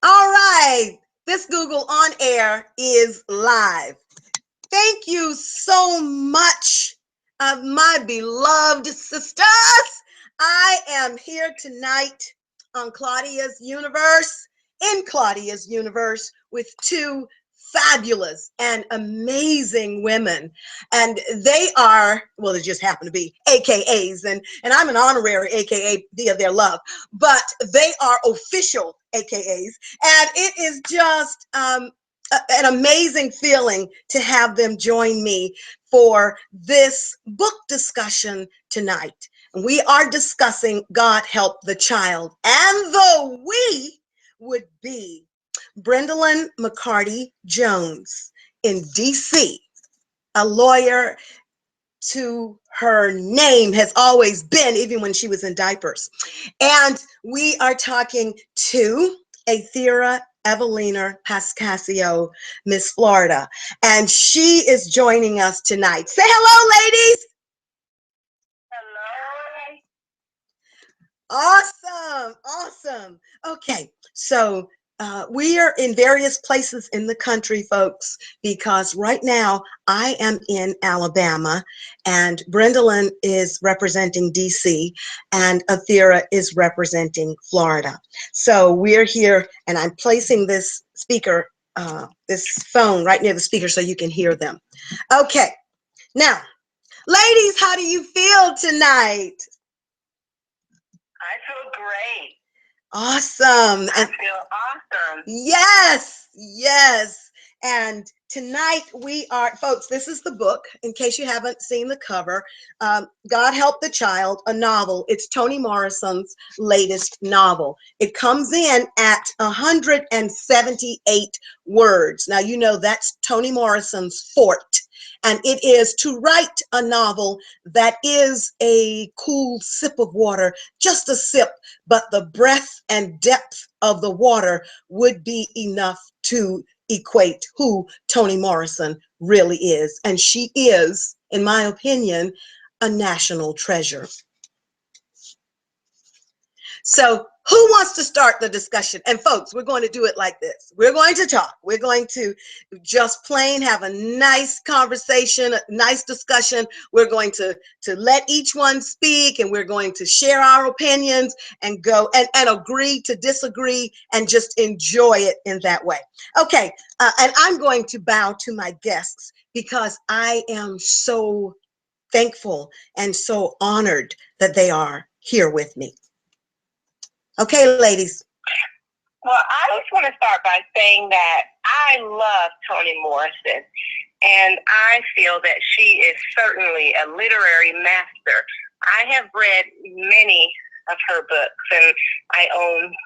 All right, this Google On Air is live. Thank you so much, my beloved sisters. I am here tonight on Claudia's Universe, in Claudia's Universe, with two fabulous and amazing women. And they are, well, they just happen to be AKAs, and I'm an honorary AKA via their love, but they are official AKAs. And it is just an amazing feeling to have them join me for this book discussion tonight. We are discussing God Help the Child, and the we would be Brendolyn McCarty-Jones in DC, a lawyer to her name has always been, even when she was in diapers. And we are talking to Athera Evelina Pascasio, Miss Florida. And she is joining us tonight. Say hello, ladies. Hello. Awesome, awesome. Okay, so we are in various places in the country, folks, because right now I am in Alabama and Brendolyn is representing DC and Athera is representing Florida. So we're here and I'm placing this speaker, this phone right near the speaker so you can hear them. Okay, now, ladies, how do you feel tonight? I feel great. Awesome. I feel awesome. Yes, yes. And tonight we are, folks, this is the book, in case you haven't seen the cover, God Help the Child, a novel. It's Toni Morrison's latest novel. It comes in at 178 words. Now, you know that's Toni Morrison's forte. And it is to write a novel that is a cool sip of water, just a sip, but the breadth and depth of the water would be enough to equate who Toni Morrison really is. And she is, in my opinion, a national treasure. So who wants to start the discussion? And folks, we're going to do it like this. We're going to talk. We're going to just plain have a nice conversation, a nice discussion. We're going to let each one speak and we're going to share our opinions and go and agree to disagree and just enjoy it in that way. Okay, and I'm going to bow to my guests because I am so thankful and so honored that they are here with me. Okay, ladies. Well, I just want to start by saying that I love Toni Morrison, and I feel that she is certainly a literary master. I have read many of her books, and I own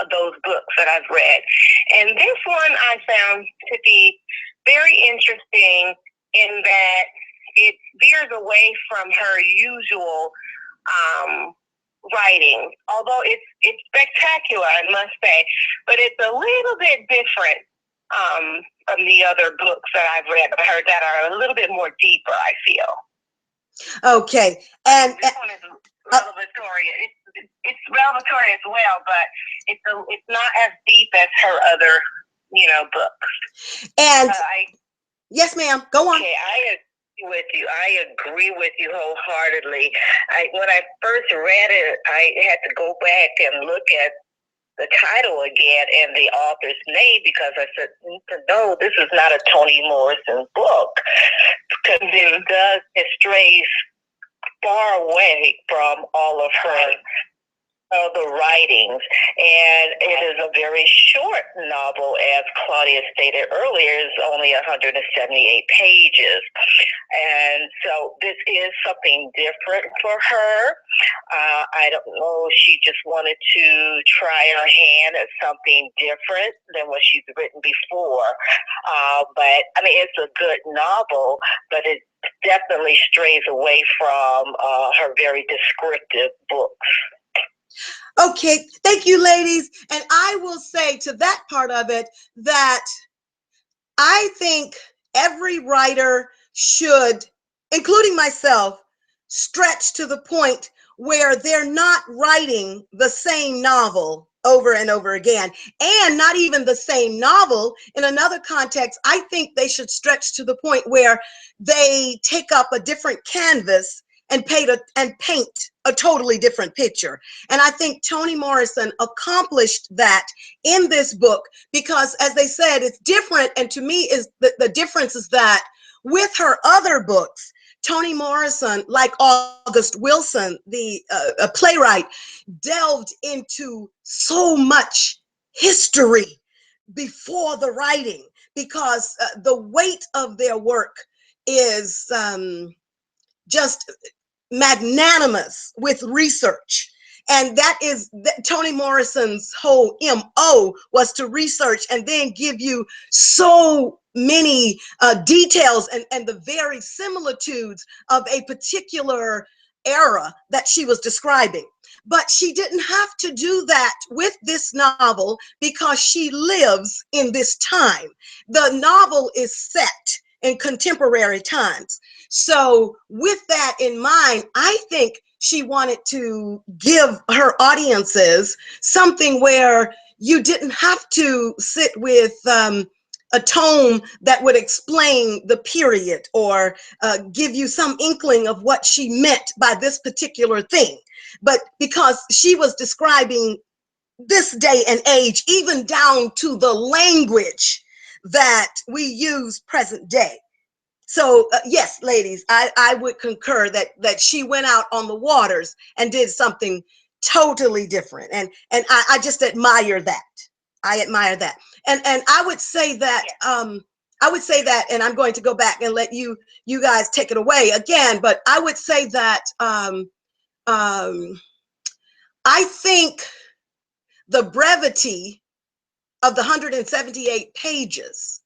those books that I've read. And this one I found to be very interesting in that it veers away from her usual writing, although it's spectacular, I must say, but it's a little bit different from the other books that I've read by her that are a little bit more deeper, I feel. Okay, and this one is revelatory. It's revelatory as well, but it's not as deep as her other, books. And yes, ma'am. Go on. Okay, I agree with you wholeheartedly. When I first read it, I had to go back and look at the title again and the author's name because I said, no, this is not a Toni Morrison book, because it strays far away from all of her the writings, and it is a very short novel, as Claudia stated earlier. It's only 178 pages, and so this is something different for her. I don't know, she just wanted to try her hand at something different than what she's written before, but I mean, it's a good novel, but it definitely strays away from her very descriptive books. Okay, thank you, ladies. And I will say to that part of it that I think every writer should, including myself, stretch to the point where they're not writing the same novel over and over again, and not even the same novel. In another context, I think they should stretch to the point where they take up a different canvas and paint a totally different picture. And I think Toni Morrison accomplished that in this book because, as they said, it's different. And to me, is the difference is that with her other books, Toni Morrison, like August Wilson, the a playwright, delved into so much history before the writing because the weight of their work is just magnanimous with research. And that is Toni Morrison's whole MO, was to research and then give you so many details and the very similitudes of a particular era that she was describing. But she didn't have to do that with this novel because she lives in this time. The novel is set in contemporary times. So with that in mind, I think she wanted to give her audiences something where you didn't have to sit with a tome that would explain the period or give you some inkling of what she meant by this particular thing. But because she was describing this day and age, even down to the language that we use present day. So yes, ladies, I would concur that she went out on the waters and did something totally different. And I just admire that. I admire that. And I would say that and I'm going to go back and let you guys take it away again, but I would say that I think the brevity of the 178 pages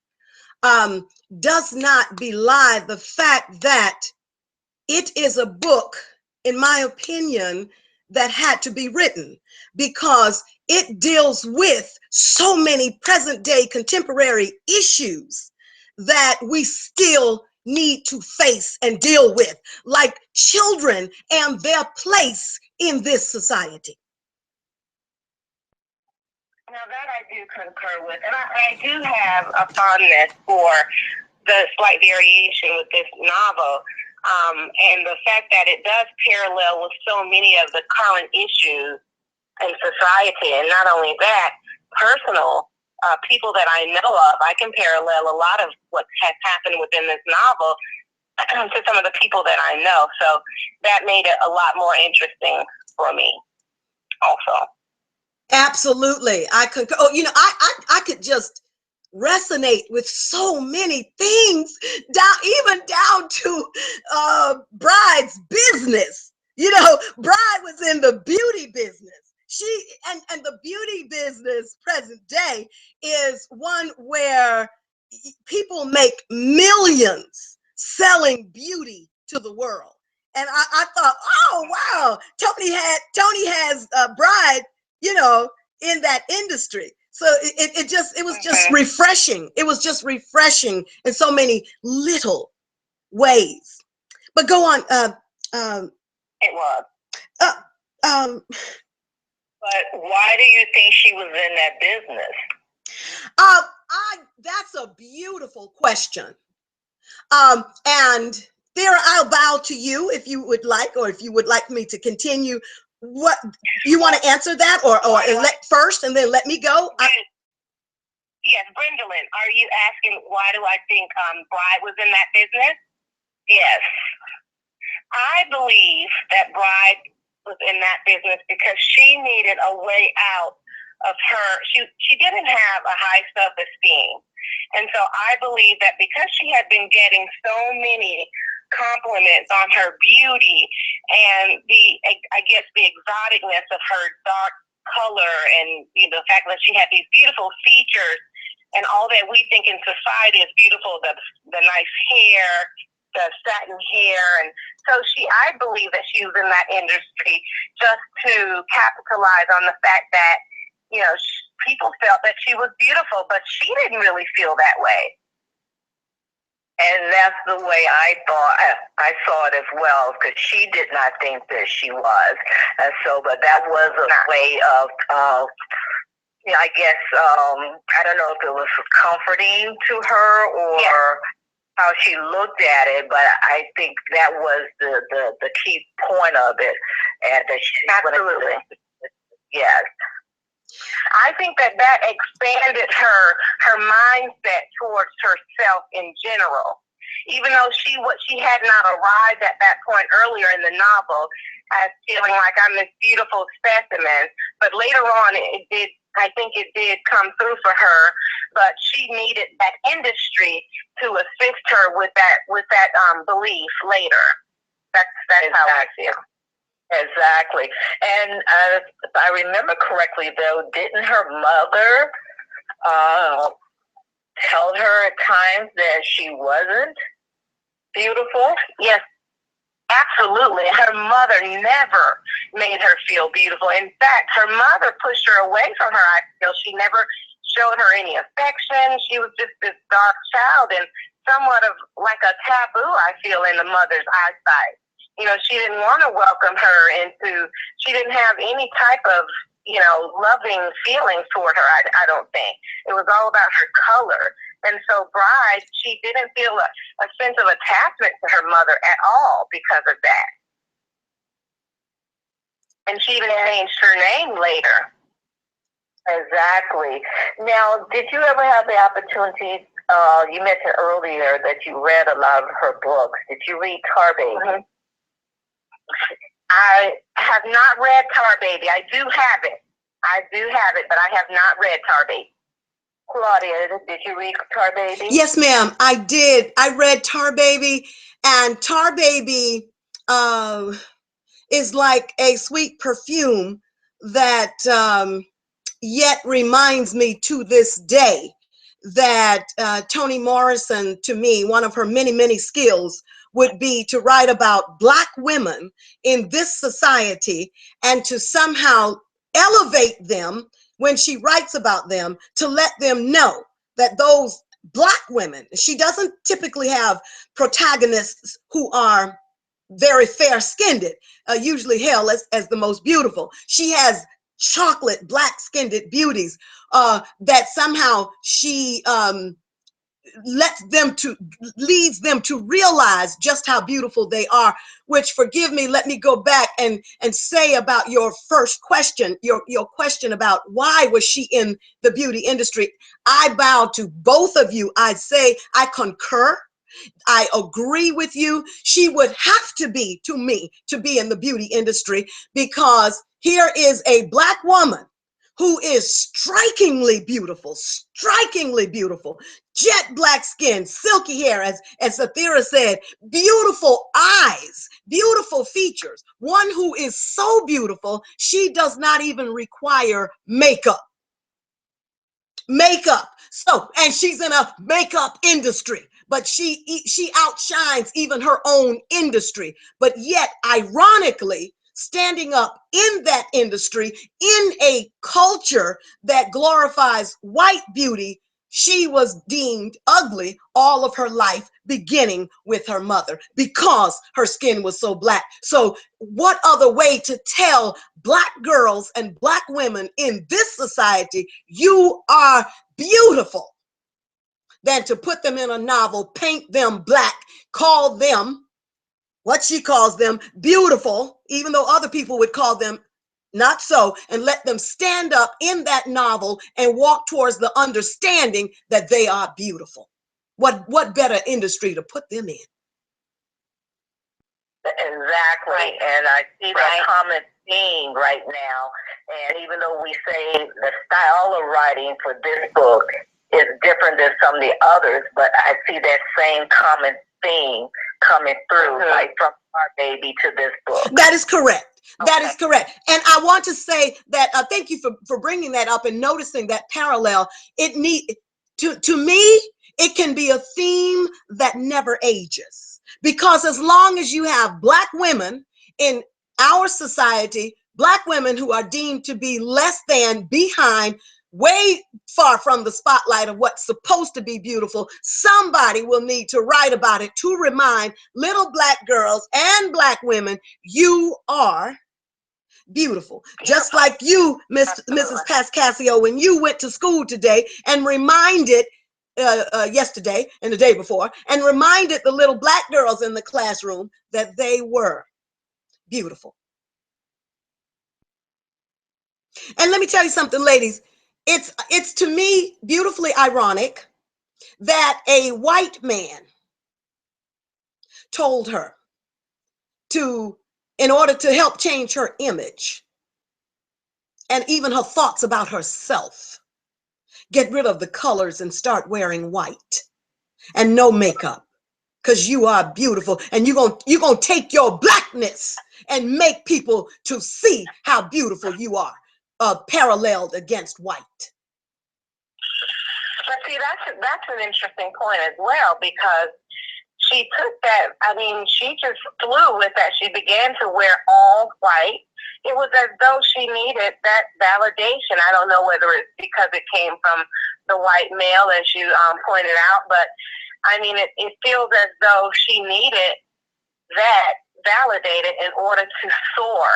does not belie the fact that it is a book, in my opinion, that had to be written because it deals with so many present day contemporary issues that we still need to face and deal with, like children and their place in this society. Now that I do concur with, and I do have a fondness for the slight variation with this novel, and the fact that it does parallel with so many of the current issues in society, and not only that, personal people that I know of. I can parallel a lot of what has happened within this novel to some of the people that I know. So that made it a lot more interesting for me also. Absolutely. I could, oh, I could just resonate with so many things, even down to Bride's business. Bride was in the beauty business. And the beauty business present day is one where people make millions selling beauty to the world. And I thought, oh wow, Toni has Bride, in that industry. So it was just refreshing. It was just refreshing in so many little ways. But go on. It was. But why do you think she was in that business? That's a beautiful question. And there, I'll bow to you if you would like, or if you would like me to continue. What you want to answer that, or let first, and then let me go? Yes, Brendolyn, are you asking why do I think Bride was in that business? Yes. I believe that Bride was in that business because she needed a way out of her. She didn't have a high self-esteem. And so I believe that because she had been getting so many compliments on her beauty and the exoticness of her dark color, and the fact that she had these beautiful features and all that we think in society is beautiful, the nice hair, the satin hair. And so I believe that she was in that industry just to capitalize on the fact that, people felt that she was beautiful, but she didn't really feel that way. And that's the way I saw it as well, because she did not think that she was. And so, but that was a way of yeah, I guess I don't know if it was comforting to her or how she looked at it, but I think that was the key point of it, and that she absolutely yes. I think that expanded her mindset towards herself in general. Even though she had not arrived at that point earlier in the novel as feeling like I'm this beautiful specimen, but later on it did. I think it did come through for her, but she needed that industry to assist her with that belief later. That's exactly how I feel. Exactly. And if I remember correctly, though, didn't her mother tell her at times that she wasn't beautiful? Yes, absolutely. Her mother never made her feel beautiful. In fact, her mother pushed her away from her. I feel she never showed her any affection. She was just this dark child and somewhat of like a taboo, I feel, in the mother's eyesight. You know, she didn't want to welcome her into, she didn't have any type of, you know, loving feelings toward her, I don't think. It was all about her color. And so Bride, she didn't feel a sense of attachment to her mother at all because of that. And she even changed her name later. Exactly. Now, did you ever have the opportunity, you mentioned earlier that you read a lot of her books. Did you read Tar Baby? Mm-hmm. I have not read Tar Baby. I do have it. But I have not read Tar Baby. Claudia, did you read Tar Baby? Yes, ma'am, I did. I read Tar Baby, and Tar Baby is like a sweet perfume that yet reminds me to this day that Toni Morrison, to me, one of her many, many skills would be to write about Black women in this society and to somehow elevate them when she writes about them, to let them know that those Black women, she doesn't typically have protagonists who are very fair-skinned, usually hailed as the most beautiful. She has chocolate black-skinned beauties that somehow she leads them to realize just how beautiful they are. Which, forgive me, let me go back and say about your first question, your question about why was she in the beauty industry. I bow to both of you. I say I concur. I agree with you. She would have to be, to me, to be in the beauty industry, because here is a Black woman who is strikingly beautiful, jet black skin, silky hair, as Sathira said, beautiful eyes, beautiful features, one who is so beautiful, she does not even require makeup. So, and she's in a makeup industry, but she outshines even her own industry. But yet, ironically, standing up in that industry, in a culture that glorifies white beauty, she was deemed ugly all of her life, beginning with her mother, because her skin was so black. So what other way to tell Black girls and Black women in this society you are beautiful than to put them in a novel, paint them black, call them what she calls them beautiful, even though other people would call them not so, and let them stand up in that novel and walk towards the understanding that they are beautiful. What better industry to put them in? Exactly. Right. And I see that common theme right now. And even though we say the style of writing for this book is different than some of the others, but I see that same common theme coming through, like from Our Baby to this book. That is correct. Okay. That is correct. And I want to say that thank you for bringing that up and noticing that parallel. To me, it can be a theme that never ages, because as long as you have Black women in our society, Black women who are deemed to be less than, behind, way far from the spotlight of what's supposed to be beautiful, somebody will need to write about it to remind little Black girls and Black women, you are beautiful. Just like you, Mrs. Pascasio, when you went to school today and reminded yesterday and the day before, and reminded the little black girls in the classroom that they were beautiful. And let me tell you something, ladies. It's to me beautifully ironic that a white man told her to, in order to help change her image and even her thoughts about herself, get rid of the colors and start wearing white and no makeup, because you are beautiful, and you're gonna take your blackness and make people to see how beautiful you are, paralleled against white. But see, that's an interesting point as well, because she took that, I mean, she just flew with that. She began to wear all white. It was as though she needed that validation. I don't know whether it's because it came from the white male, as you pointed out, but I mean, it feels as though she needed that validated in order to soar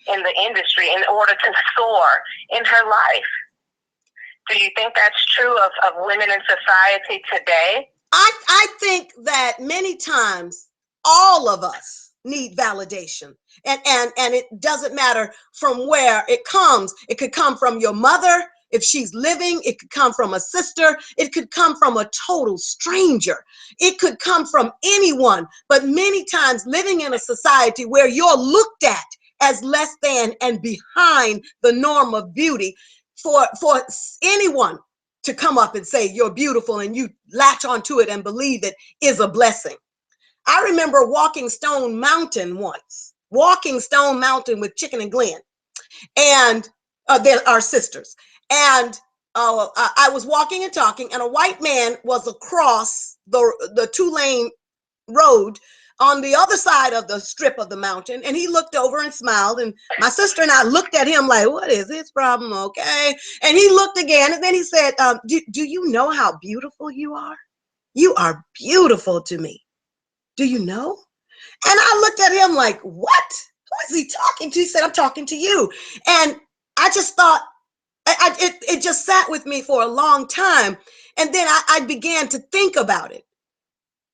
in the industry, in order to soar in her life. Do you think that's true of women in society today? I think that many times all of us need validation, and it doesn't matter from where it comes. It could come from your mother if she's living, it could come from a sister, it could come from a total stranger, it could come from anyone. But many times, living in a society where you're looked at as less than and behind the norm of beauty, for anyone to come up and say you're beautiful and you latch onto it and believe it is a blessing. I remember walking Stone Mountain once, walking Stone Mountain with Chicken and Glenn, and they're our sisters. And I was walking and talking, and a white man was across the two-lane road on the other side of the strip of the mountain, and he looked over and smiled, and my sister and I looked at him like, what is his problem? Okay. And he looked again, and then he said, do you know how beautiful you are? You are beautiful to me. Do you know? And I looked at him like, what? Who is he talking to? He said, I'm talking to you. And I just thought, it just sat with me for a long time. And then I began to think about it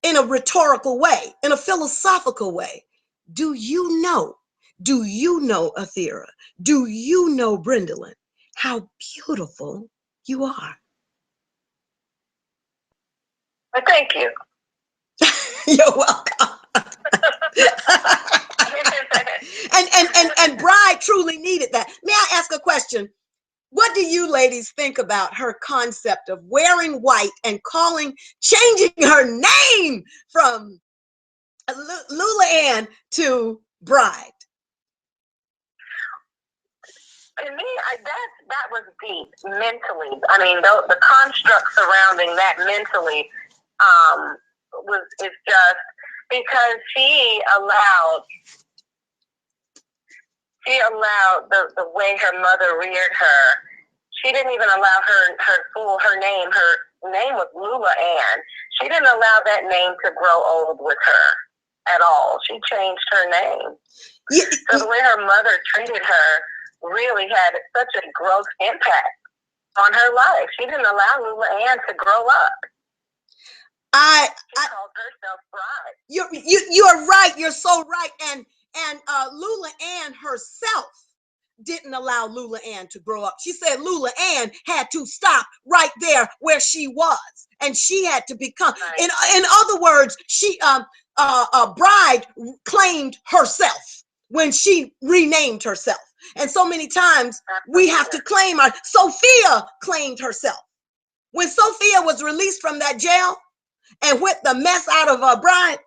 in a rhetorical way, in a philosophical way. Do you know, Athera? Do you know, Brendolyn, how beautiful you are? Well, thank you. You're welcome. and Bride truly needed that. May I ask a question? What do you ladies think about her concept of wearing white and changing her name from Lula Ann to Bride? To me, that was deep mentally. I mean, the construct surrounding that mentally is just because she allowed the way her mother reared her. She didn't even allow her name. Her name was Lula Ann. She didn't allow that name to grow old with her at all. She changed her name. Yeah. So the way her mother treated her really had such a gross impact on her life. She didn't allow Lula Ann to grow up. She called herself Bride. You're right. You're so right. And Lula Ann herself didn't allow Lula Ann to grow up. She said Lula Ann had to stop right there where she was, and she had to become. Right. In other words, she Bride claimed herself when she renamed herself. And so many times we have to claim her. Sophia claimed herself. When Sophia was released from that jail and whipped the mess out of her Bride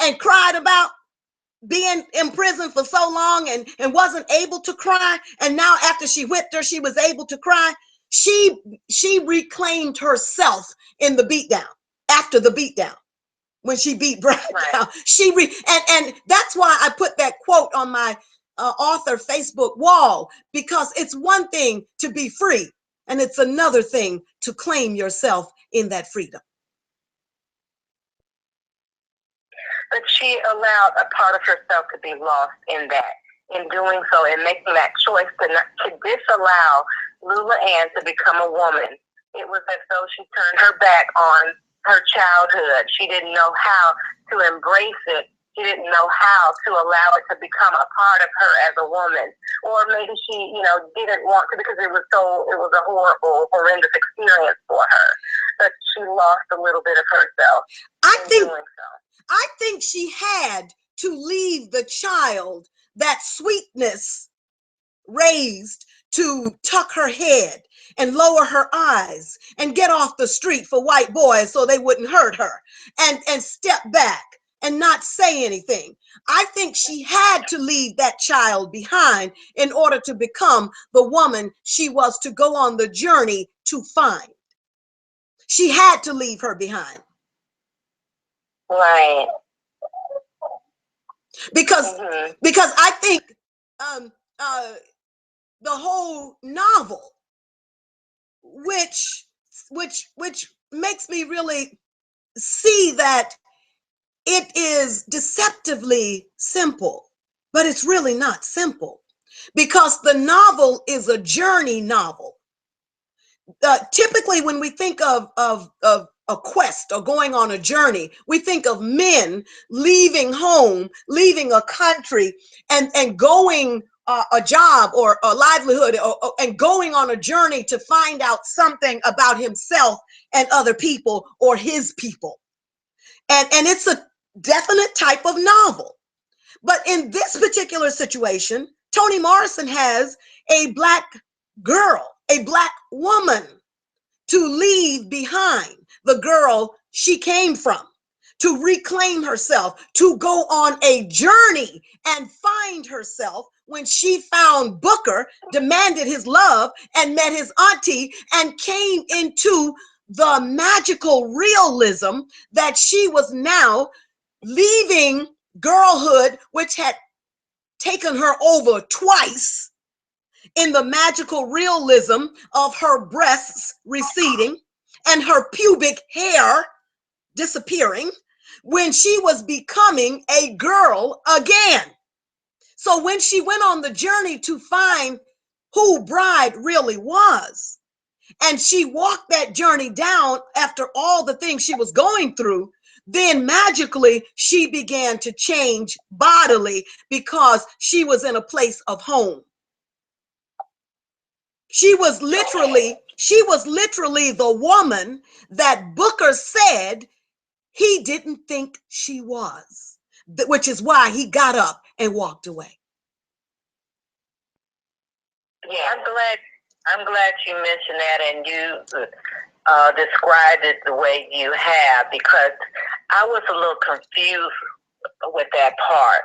and cried about being in prison for so long and wasn't able to cry, and now after she whipped her, she was able to cry. She reclaimed herself in the beatdown, after the beatdown, when she beat Bride down. And that's why I put that quote on my author Facebook wall, because it's one thing to be free, and it's another thing to claim yourself in that freedom. But she allowed a part of herself to be lost in that. in doing so and making that choice to disallow Lula Ann to become a woman. It was as though she turned her back on her childhood. She didn't know how to embrace it. She didn't know how to allow it to become a part of her as a woman. Or maybe she, didn't want to because it was a horrible, horrendous experience for her. But she lost a little bit of herself doing so. I think she had to leave the child that sweetness raised to tuck her head and lower her eyes and get off the street for white boys so they wouldn't hurt her and step back and not say anything. I think she had to leave that child behind in order to become the woman she was to go on the journey to find. She had to leave her behind. Right. Because I think the whole novel, which makes me really see that it is deceptively simple, but it's really not simple, because the novel is a journey novel. Typically, when we think of a quest or going on a journey, we think of men leaving home, leaving a country, and going a job or a livelihood, and going on a journey to find out something about himself and other people or his people. And it's a definite type of novel. But in this particular situation, Toni Morrison has a Black girl, a Black woman, to leave behind the girl she came from, to reclaim herself, to go on a journey and find herself. When she found Booker, demanded his love, and met his auntie, and came into the magical realism that she was now leaving girlhood, which had taken her over twice, in the magical realism of her breasts receding and her pubic hair disappearing, when she was becoming a girl again. So when she went on the journey to find who Bride really was, and she walked that journey down after all the things she was going through, then magically she began to change bodily, because she was in a place of home. She was literally the woman that Booker said he didn't think she was, which is why he got up and walked away. Yeah, I'm glad you mentioned that, and you described it the way you have, because I was a little confused with that part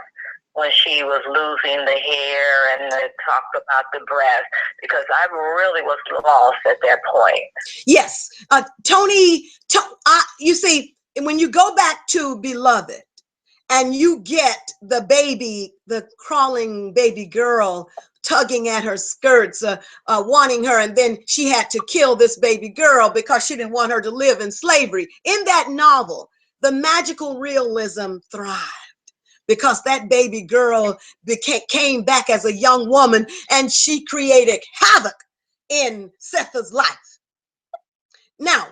when she was losing the hair and talked about the breast, because I really was lost at that point. Yes, Toni, you see, when you go back to Beloved and you get the baby, the crawling baby girl tugging at her skirts, wanting her, and then she had to kill this baby girl because she didn't want her to live in slavery. In that novel, the magical realism thrived, because that baby girl came back as a young woman, and she created havoc in Setha's life. Now,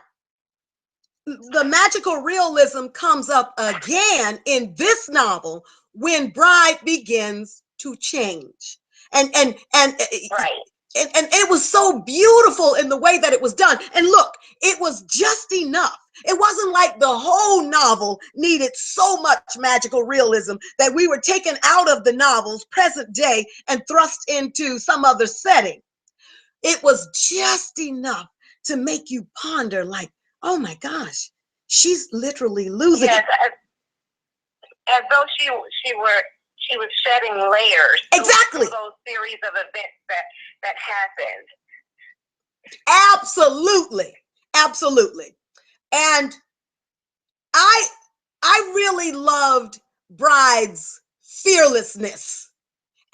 the magical realism comes up again in this novel when Bride begins to change. And Right. And it was so beautiful in the way that it was done. And look, it was just enough. It wasn't like the whole novel needed so much magical realism that we were taken out of the novel's present day and thrust into some other setting. It was just enough to make you ponder, like, oh my gosh, she's literally losing it. As though she was shedding layers. Exactly. Through those series of events that happened. Absolutely. Absolutely. And I really loved Bride's fearlessness.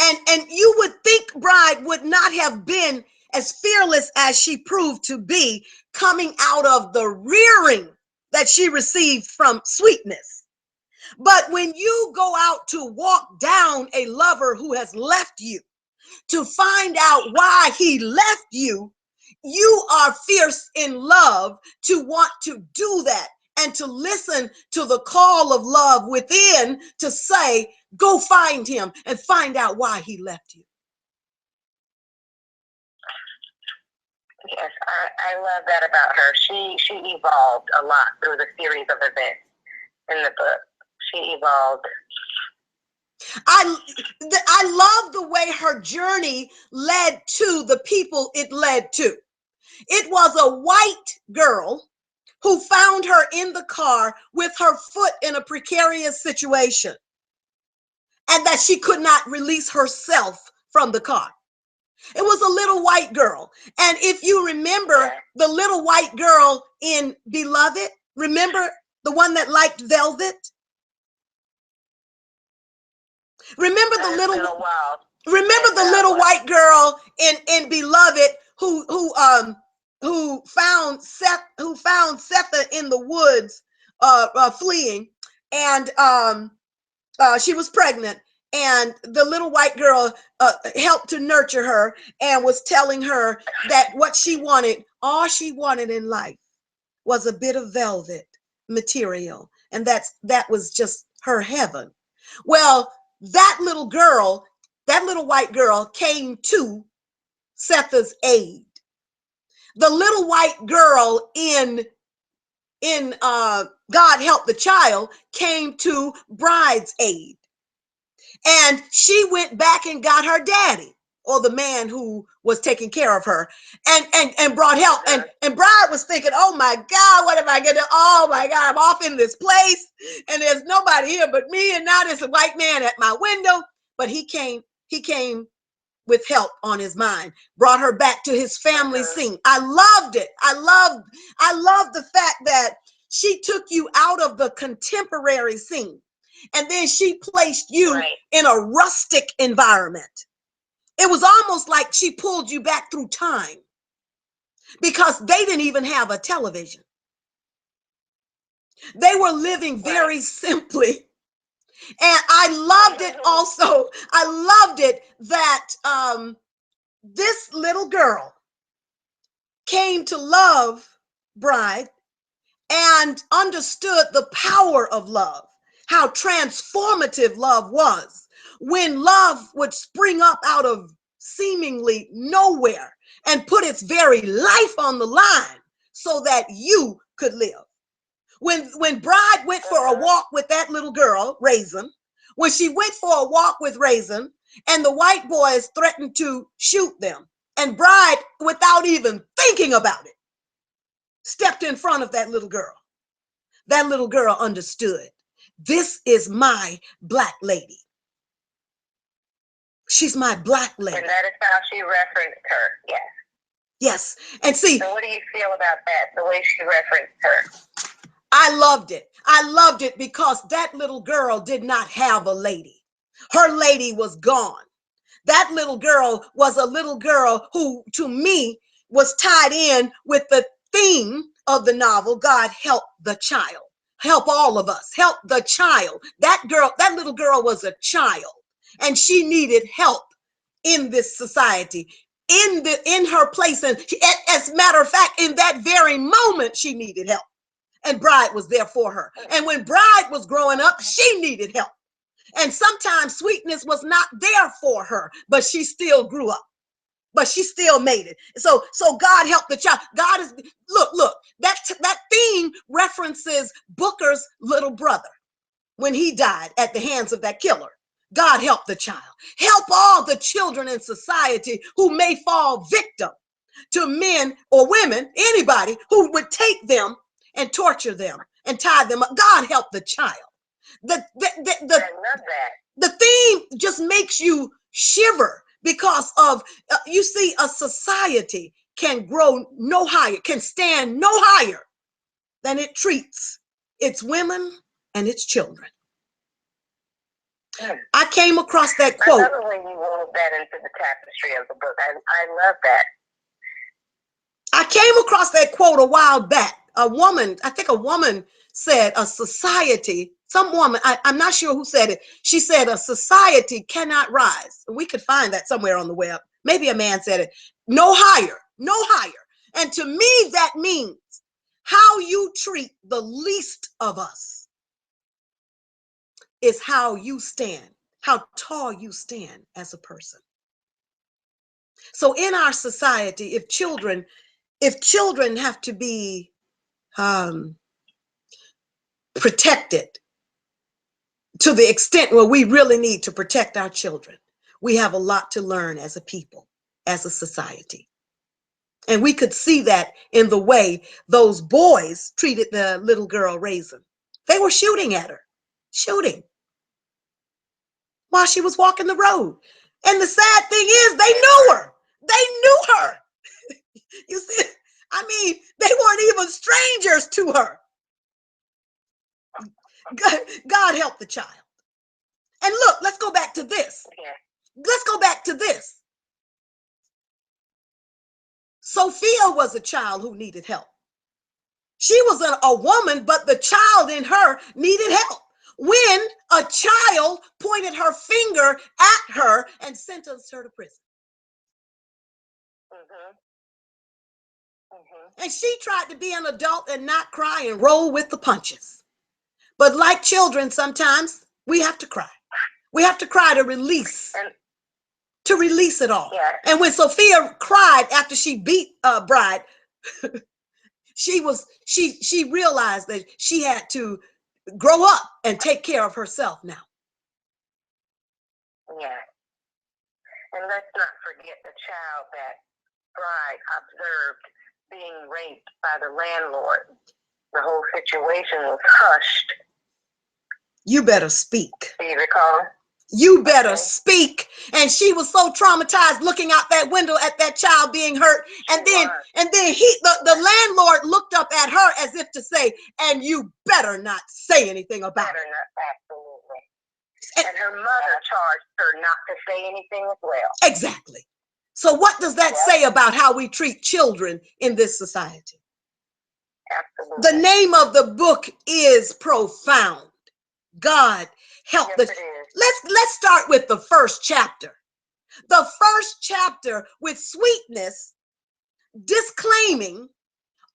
And you would think Bride would not have been as fearless as she proved to be, coming out of the rearing that she received from Sweetness. But when you go out to walk down a lover who has left you, to find out why he left you, you are fierce in love to want to do that and to listen to the call of love within to say, go find him and find out why he left you. Yes, I love that about her. She evolved a lot through the series of events in the book. She evolved. I love the way her journey led to the people it led to. It was a white girl who found her in the car with her foot in a precarious situation and that she could not release herself from the car. It was a little white girl. And if you remember the little white girl in Beloved, remember the one that liked velvet? Remember the little white girl in Beloved who found Setha in the woods fleeing, and she was pregnant, and the little white girl helped to nurture her and was telling her that what she wanted, all she wanted in life was a bit of velvet material, and that was just her heaven. Well, that little white girl came to Setha's aid. The little white girl in God Help the Child came to Bride's aid. And she went back and got her daddy, or the man who was taking care of her, and brought help. And Bride was thinking, oh my God, what am I gonna do? Oh my God, I'm off in this place and there's nobody here but me, and now there's a white man at my window. But he came with help on his mind, brought her back to his family scene. I loved it. I loved the fact that she took you out of the contemporary scene, and then she placed you in a rustic environment. It was almost like she pulled you back through time, because they didn't even have a television. They were living very simply. And I loved it also. I loved it that this little girl came to love Bride and understood the power of love, how transformative love was, when love would spring up out of seemingly nowhere and put its very life on the line so that you could live. When Bride went for a walk with that little girl, Raisin, when she went for a walk with Raisin, and the white boys threatened to shoot them, and Bride, without even thinking about it, stepped in front of that little girl. That little girl understood. This is my black lady. She's my black lady. And that is how she referenced her. Yes. Yes. And see. So what do you feel about that? The way she referenced her. I loved it. I loved it because that little girl did not have a lady. Her lady was gone. That little girl was a little girl who, to me, was tied in with the theme of the novel, God Help the Child. Help all of us. Help the child. That little girl was a child, and she needed help in this society, in her place. And as a matter of fact, in that very moment, she needed help. And Bride was there for her. And when Bride was growing up, she needed help. And sometimes sweetness was not there for her, but she still grew up. But she still made it. So God helped the child. God is, look, that theme references Booker's little brother when he died at the hands of that killer. God help the child. Help all the children in society who may fall victim to men or women, anybody who would take them and torture them and tie them up. God help the child. I love that. The theme just makes you shiver because of, you see, a society can grow no higher, can stand no higher than it treats its women and its children. I came across that quote. I love the way you wove that into the tapestry of the book. I love that. I came across that quote a while back a woman, I think a woman said a society, some woman, I'm not sure who said it. She said a society cannot rise. We could find that somewhere on the web. Maybe a man said it. No higher, no higher. And to me, that means how you treat the least of us is how you stand, how tall you stand as a person. So in our society, if children have to be protected to the extent where we really need to protect our children, we have a lot to learn as a people, as a society. And we could see that in the way those boys treated the little girl Raisin. They were shooting at her, shooting while she was walking the road. And the sad thing is, they knew her. They knew her. You see, I mean, they weren't even strangers to her. God help the child. And look, let's go back to this. Let's go back to this. Sophia was a child who needed help. She was a woman, but the child in her needed help. When a child pointed her finger at her and sentenced her to prison. And she tried to be an adult and not cry and roll with the punches. But like children, sometimes we have to cry. We have to cry to release it all. Yeah. And when Sophia cried after she beat Bride, she realized that she had to grow up and take care of herself now. Yeah. And let's not forget the child that Bride observed being raped by the landlord. The whole situation was hushed. You better speak. Do you recall? You better speak. And she was so traumatized looking out that window at that child being hurt. And then the landlord looked up at her as if to say, and you better not say anything about it. Absolutely. And her mother charged her not to say anything as well. Exactly. So what does that say about how we treat children in this society? Absolutely. The name of the book is profound. God help us. Let's start with the first chapter. The first chapter with Sweetness disclaiming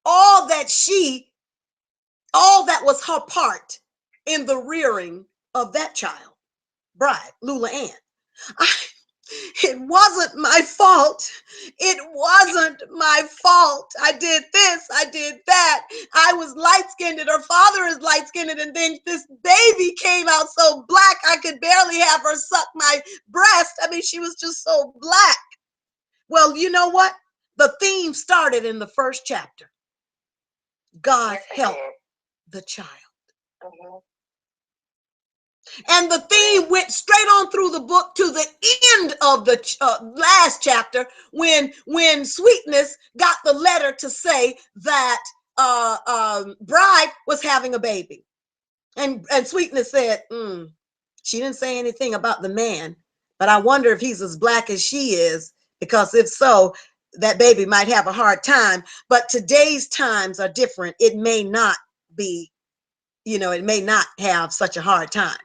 all that was her part in the rearing of that child, Bride, Lula Ann. It wasn't my fault. It wasn't my fault. I did this. I did that. I was light-skinned and her father is light-skinned. And then this baby came out so black, I could barely have her suck my breast. I mean, she was just so black. Well, you know what? The theme started in the first chapter. God help the child. Mm-hmm. And the theme went straight on through the book to the end of the last chapter when Sweetness got the letter to say that Bride was having a baby. And Sweetness said, she didn't say anything about the man, but I wonder if he's as black as she is, because if so, that baby might have a hard time. But today's times are different. It may not be, it may not have such a hard time.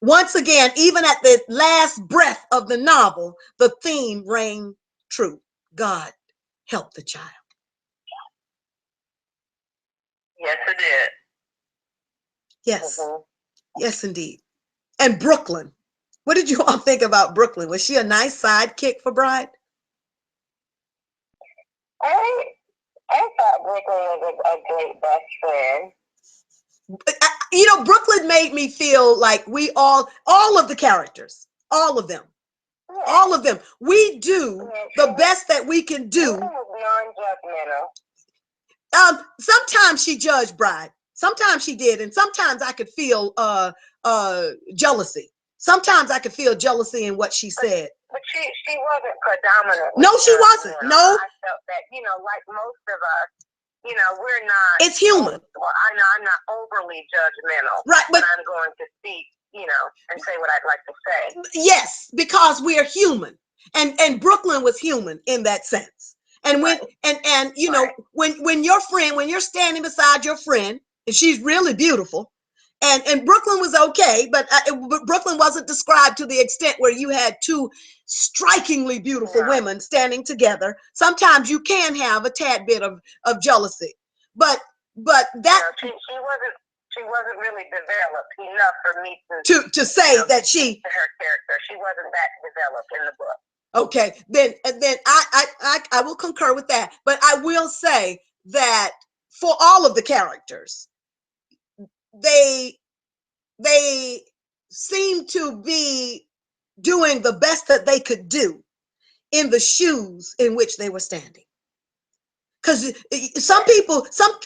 Once again, even at the last breath of the novel, the theme rang true. God help the child. Yes, it did. Yes. Mm-hmm. Yes, indeed. And Brooklyn. What did you all think about Brooklyn? Was she a nice sidekick for Bride? I thought Brooklyn was a great best friend. Brooklyn made me feel like we all of the characters, all of them, we do the best that we can do. Sometimes she judged Bride. Sometimes she did. And sometimes I could feel jealousy. Sometimes I could feel jealousy in what she said. But she wasn't predominant. No, she wasn't. No. I felt that, like most of us, we're not. It's human. I'm not overly judgmental. Right. But I'm going to speak, and say what I'd like to say. Yes, because we are human. And Brooklyn was human in that sense. And when and you know, when your friend, when you're standing beside your friend, and she's really beautiful, and Brooklyn was okay, but Brooklyn wasn't described to the extent where you had two strikingly beautiful women standing together. Sometimes you can have a tad bit of jealousy, but that she wasn't really developed enough for me to say that she her character. She wasn't that developed in the book. Okay, then I will concur with that, but I will say that for all of the characters, they seem to be doing the best that they could do in the shoes in which they were standing. Because some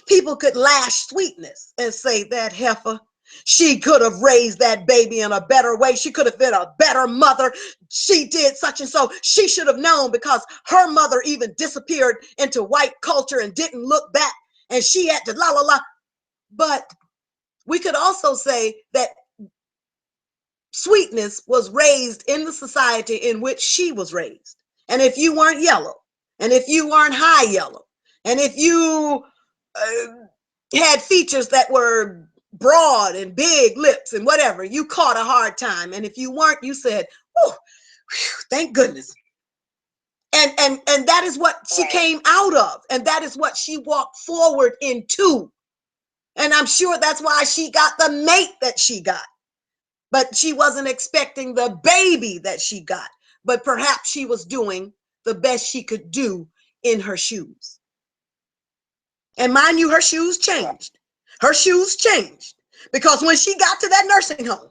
people could lash Sweetness and say that heifer, she could have raised that baby in a better way. She could have been a better mother. She did such and so. She should have known because her mother even disappeared into white culture and didn't look back. And she had to la la la. But we could also say that Sweetness was raised in the society in which she was raised. And if you weren't yellow, and if you weren't high yellow, and if you had features that were broad and big lips and whatever, you caught a hard time. And if you weren't, you said, oh, thank goodness. And that is what she came out of. And that is what she walked forward into. And I'm sure that's why she got the mate that she got. But she wasn't expecting the baby that she got. But perhaps she was doing the best she could do in her shoes. And mind you, her shoes changed. Her shoes changed. Because when she got to that nursing home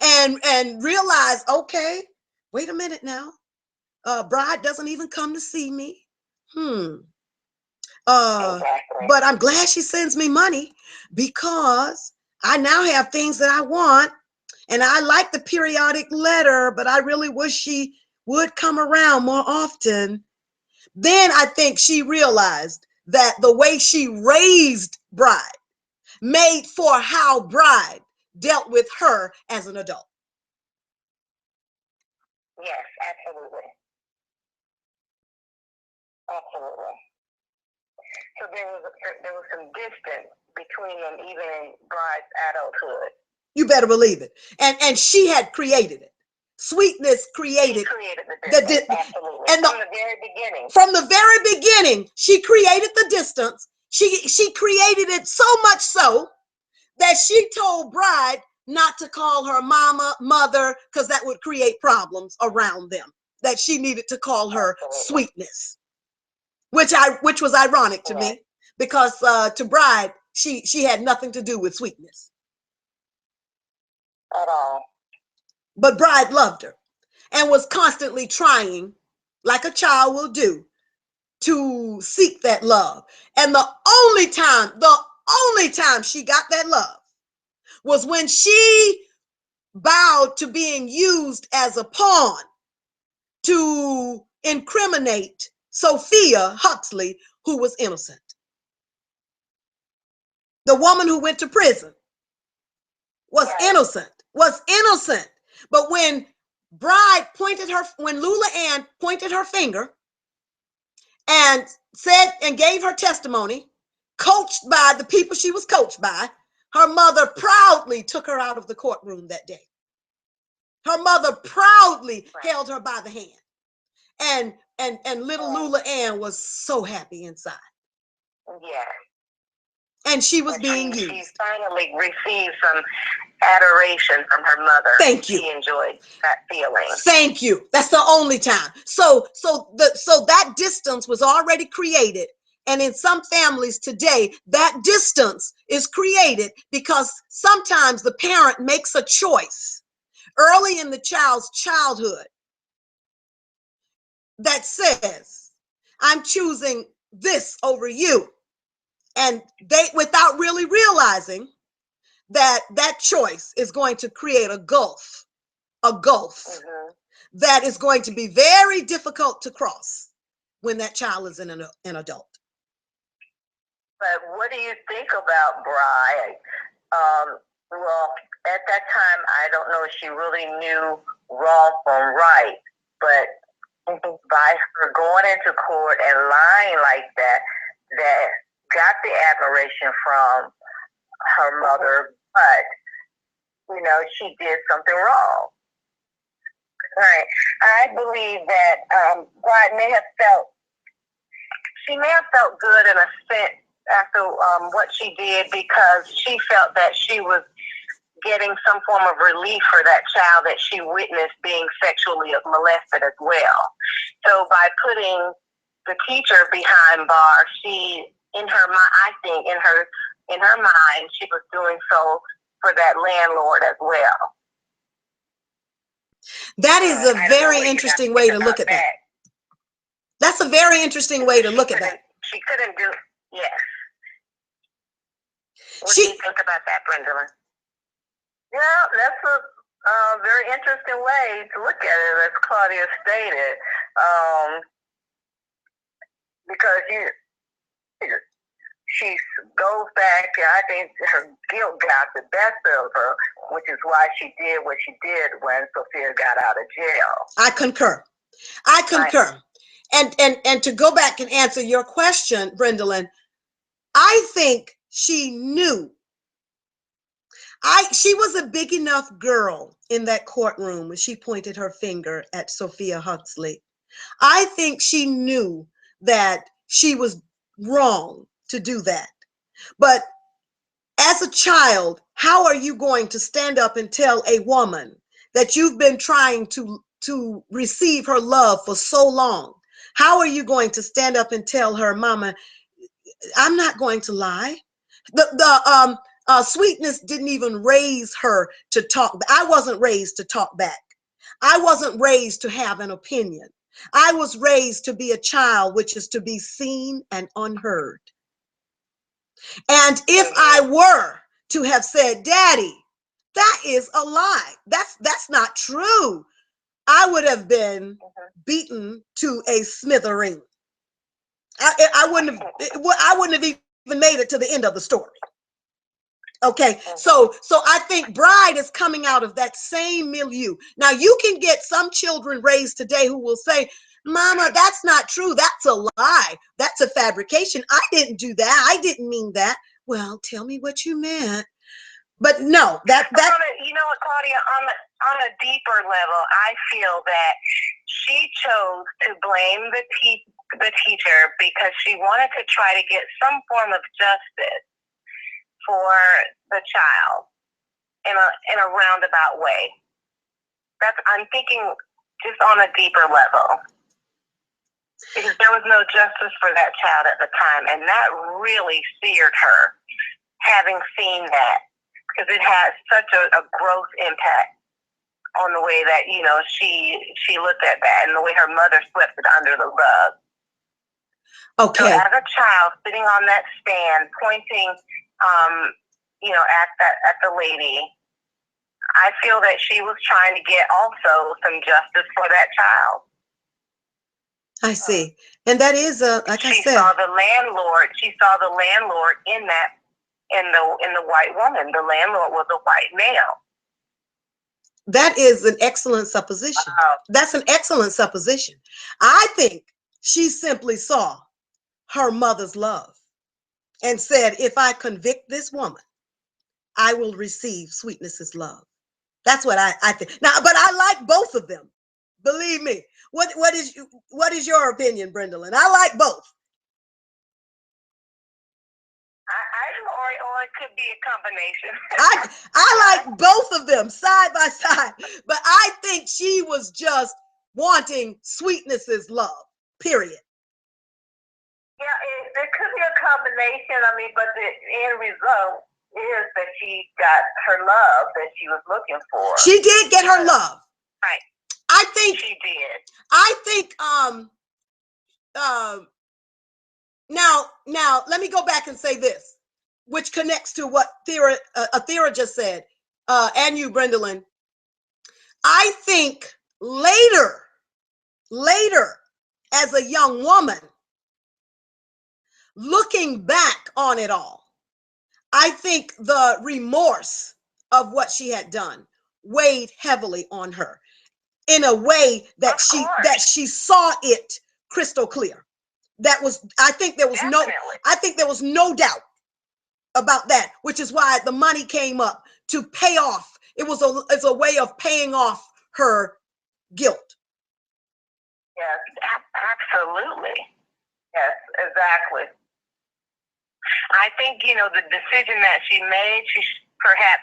and realized, okay, wait a minute now. Bride doesn't even come to see me. But I'm glad she sends me money because I now have things that I want. And I like the periodic letter, but I really wish she would come around more often. Then I think she realized that the way she raised Bride made for how Bride dealt with her as an adult. Yes, absolutely. Absolutely. So there was some distance between them even in Bride's adulthood. You better believe it. And she had created it. Sweetness created the distance. Absolutely. And from the very beginning. From the very beginning, she created the distance. She created it so much so that she told Bride not to call her mama, mother, because that would create problems around them. That she needed to call her Sweetness, which was ironic to me because to Bride she had nothing to do with Sweetness at all. But Bride loved her and was constantly trying, like a child will do, to seek that love. And the only time she got that love was when she bowed to being used as a pawn to incriminate Sophia Huxley, who was innocent. The woman who went to prison was innocent. But when Lula Ann pointed her finger and said and gave her testimony, coached by the people she was coached by, her mother proudly took her out of the courtroom that day. Her mother proudly held her by the hand. And little Lula Ann was so happy inside. Yeah. And she was being used. She finally received some adoration from her mother. Thank you. She enjoyed that feeling. Thank you. That's the only time. So that distance was already created. And in some families today, that distance is created because sometimes the parent makes a choice early in the child's childhood that says, I'm choosing this over you. And they, without really realizing that choice is going to create a gulf that is going to be very difficult to cross when that child is an adult. But what do you think about Bride? Well, at that time, I don't know if she really knew wrong from right, but by her going into court and lying like that, that got the admiration from her mother, but she did something wrong. Right. I believe that Bride may have felt good in a sense after what she did, because she felt that she was getting some form of relief for that child that she witnessed being sexually molested as well. So by putting the teacher behind bars, she, in her mind, I think, in her mind, she was doing so for that landlord as well. That is a very interesting way to look at that. That's a very interesting way to look at that. She couldn't do, yes. What do you think about that, Brendolyn? Yeah, that's a very interesting way to look at it, as Claudia stated, because she goes back, and I think her guilt got the best of her, which is why she did what she did when Sophia got out of jail. I concur. And to go back and answer your question, Brendolyn, I think she knew. She was a big enough girl in that courtroom when she pointed her finger at Sophia Huxley. I think she knew that she was wrong to do that. But as a child, how are you going to stand up and tell a woman that you've been trying to receive her love for so long? How are you going to stand up and tell her, Mama, I'm not going to lie? Sweetness didn't even raise her to talk. I wasn't raised to talk back. I wasn't raised to have an opinion. I was raised to be a child, which is to be seen and unheard. And if I were to have said, Daddy, that is a lie, that's not true, I would have been beaten to a smithereen. I wouldn't have even made it to the end of the story. Okay, so I think Bride is coming out of that same milieu. Now, you can get some children raised today who will say, Mama, that's not true. That's a lie. That's a fabrication. I didn't do that. I didn't mean that. Well, tell me what you meant. But no, that you know what, Claudia, on a deeper level, I feel that she chose to blame the teacher because she wanted to try to get some form of justice for the child in a roundabout way. I'm thinking just on a deeper level, because there was no justice for that child at the time, and that really seared her, having seen that, because it had such a gross impact on the way that she looked at that, and the way her mother swept it under the rug. Okay. So as a child sitting on that stand, pointing, at the lady, I feel that she was trying to get also some justice for that child. I see. And that is like I said. She saw the landlord in the white woman. The landlord was a white male. That is an excellent supposition. That's an excellent supposition. I think she simply saw her mother's love and said, if I convict this woman, I will receive Sweetness's love. That's what I think. Now, but I like both of them. Believe me. What is your opinion, Brendolyn? I like both. Or it could be a combination. I like both of them side by side, but I think she was just wanting Sweetness's love, period. Yeah, there could be a combination. But the end result is that she got her love that she was looking for. She did get her love. Right. I think she did. I think now let me go back and say this, which connects to what Athera just said, and you, Brendolyn. I think later, as a young woman, looking back on it all, I think the remorse of what she had done weighed heavily on her. in a way that she saw it crystal clear. That was, I think there was no doubt about that, which is why the money came up to pay off. It's a way of paying off her guilt. Yes, absolutely. Yes, exactly. I think, you know, the decision that she made, she perhaps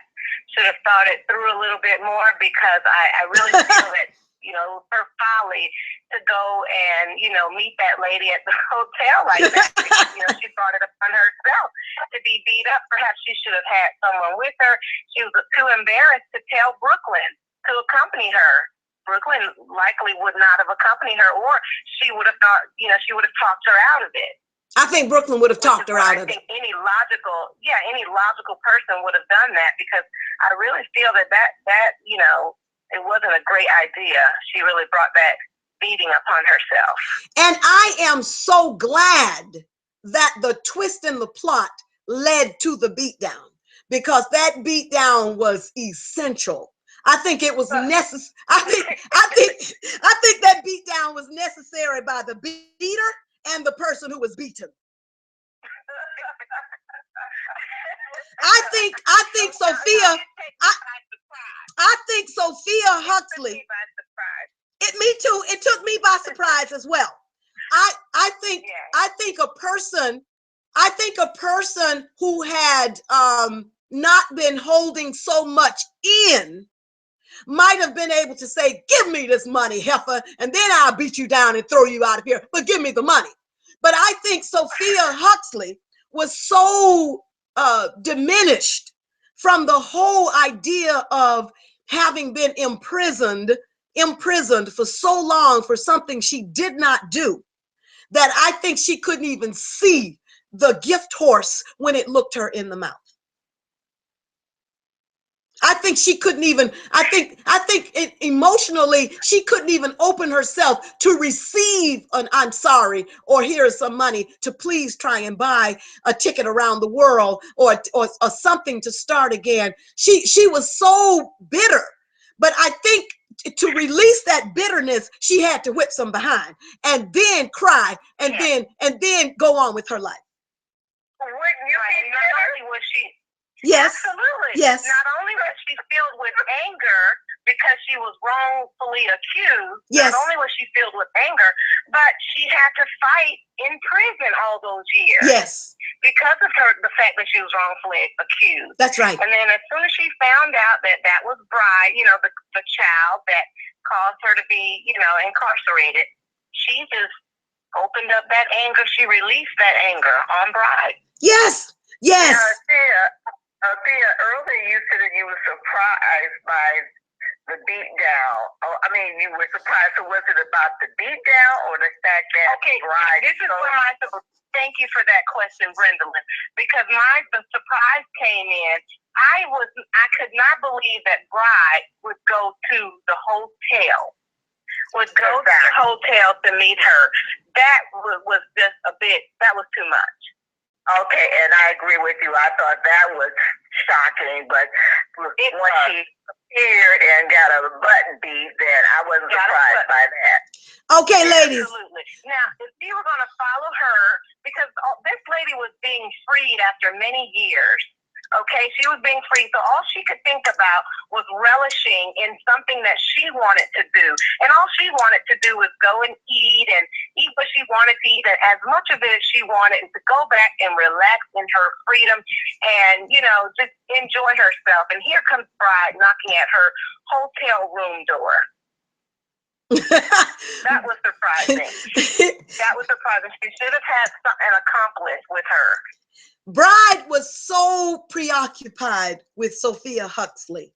should have thought it through a little bit more, because I really feel that, you know, her folly to go and, you know, meet that lady at the hotel like that. You know, she brought it upon herself to be beat up. Perhaps she should have had someone with her. She was too embarrassed to tell Brooklyn to accompany her. Brooklyn likely would not have accompanied her, or she would have thought, you know, she would have talked her out of it. I think Brooklyn would have talked her out of it. I think any logical person would have done that, because I really feel that you know, it wasn't a great idea. She really brought that beating upon herself. And I am so glad that the twist in the plot led to the beatdown, because that beatdown was essential. I think it was necessary. I think that beatdown was necessary by the beater and the person who was beaten. I think Sophia Huxley. Me too. It took me by surprise as well. I think a person who had not been holding so much in might have been able to say, give me this money, heifer, and then I'll beat you down and throw you out of here, but give me the money. But I think Sophia Huxley was so diminished from the whole idea of having been imprisoned for so long for something she did not do, that I think she couldn't even see the gift horse when it looked her in the mouth. I think she couldn't even, I think emotionally, she couldn't even open herself to receive an I'm sorry, or here's some money to please try and buy a ticket around the world, or something to start again. She was so bitter, but I think to release that bitterness, she had to whip some behind and then cry and then go on with her life. Wouldn't you be bitter? Was she? Yes. Absolutely. Yes. Not only was she filled with anger because she was wrongfully accused, yes. Not only was she filled with anger, but she had to fight in prison all those years. Yes. Because of the fact that she was wrongfully accused. That's right. And then as soon as she found out that was Bride, you know, the child that caused her to be, you know, incarcerated, she just opened up that anger. She released that anger on Bride. Yes. Yes. Thea, earlier you said that you were surprised by the beatdown. Oh, I mean, you were surprised. So was it about the beatdown or the fact that Bride? This is where thank you for that question, Brendolyn, because the surprise came in. I could not believe that Bride would go to the hotel. To the hotel to meet her. That was just that was too much. Okay, and I agree with you. I thought that was shocking, but when she appeared and got a butt beat, then I wasn't surprised by that. Okay, ladies. Absolutely. Now, if you were going to follow her, because this lady was being freed after many years, okay? She was being freed, so all she could think about was relishing in something that she wanted to do. And all she wanted to do was go and eat what she wanted to eat, and as much of it as she wanted to go back and relax in her freedom and, you know, just enjoy herself. And here comes Bride knocking at her hotel room door. That was surprising. That was surprising. She should have had an accomplice with her. Bride was so preoccupied with Sophia Huxley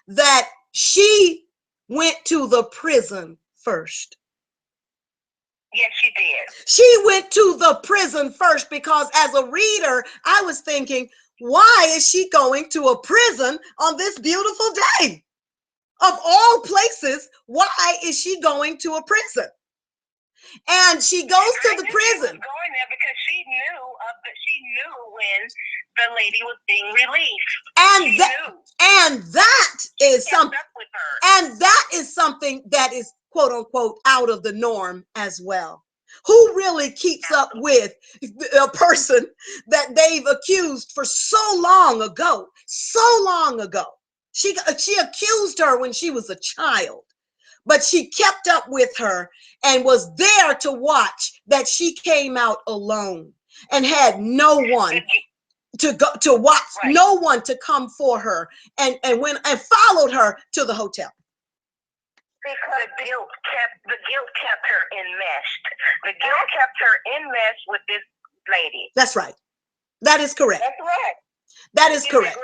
that she went to the prison first. Yes, she did. She went to the prison first because as a reader, I was thinking, why is she going to a prison on this beautiful day? Of all places, why is she going to a prison? And she goes to the prison. She was going there because she knew when the lady was being released. And that is something, and that is something that is quote unquote out of the norm as well. Who really keeps up with a person that they've accused for so long ago? So long ago. She accused her when she was a child, but she kept up with her and was there to watch that she came out alone and had no one to go to watch, right. No one to come for her, and followed her to the hotel. Because the guilt kept her enmeshed. The guilt kept her enmeshed with this lady. That's right. That is correct. That's right. That is correct.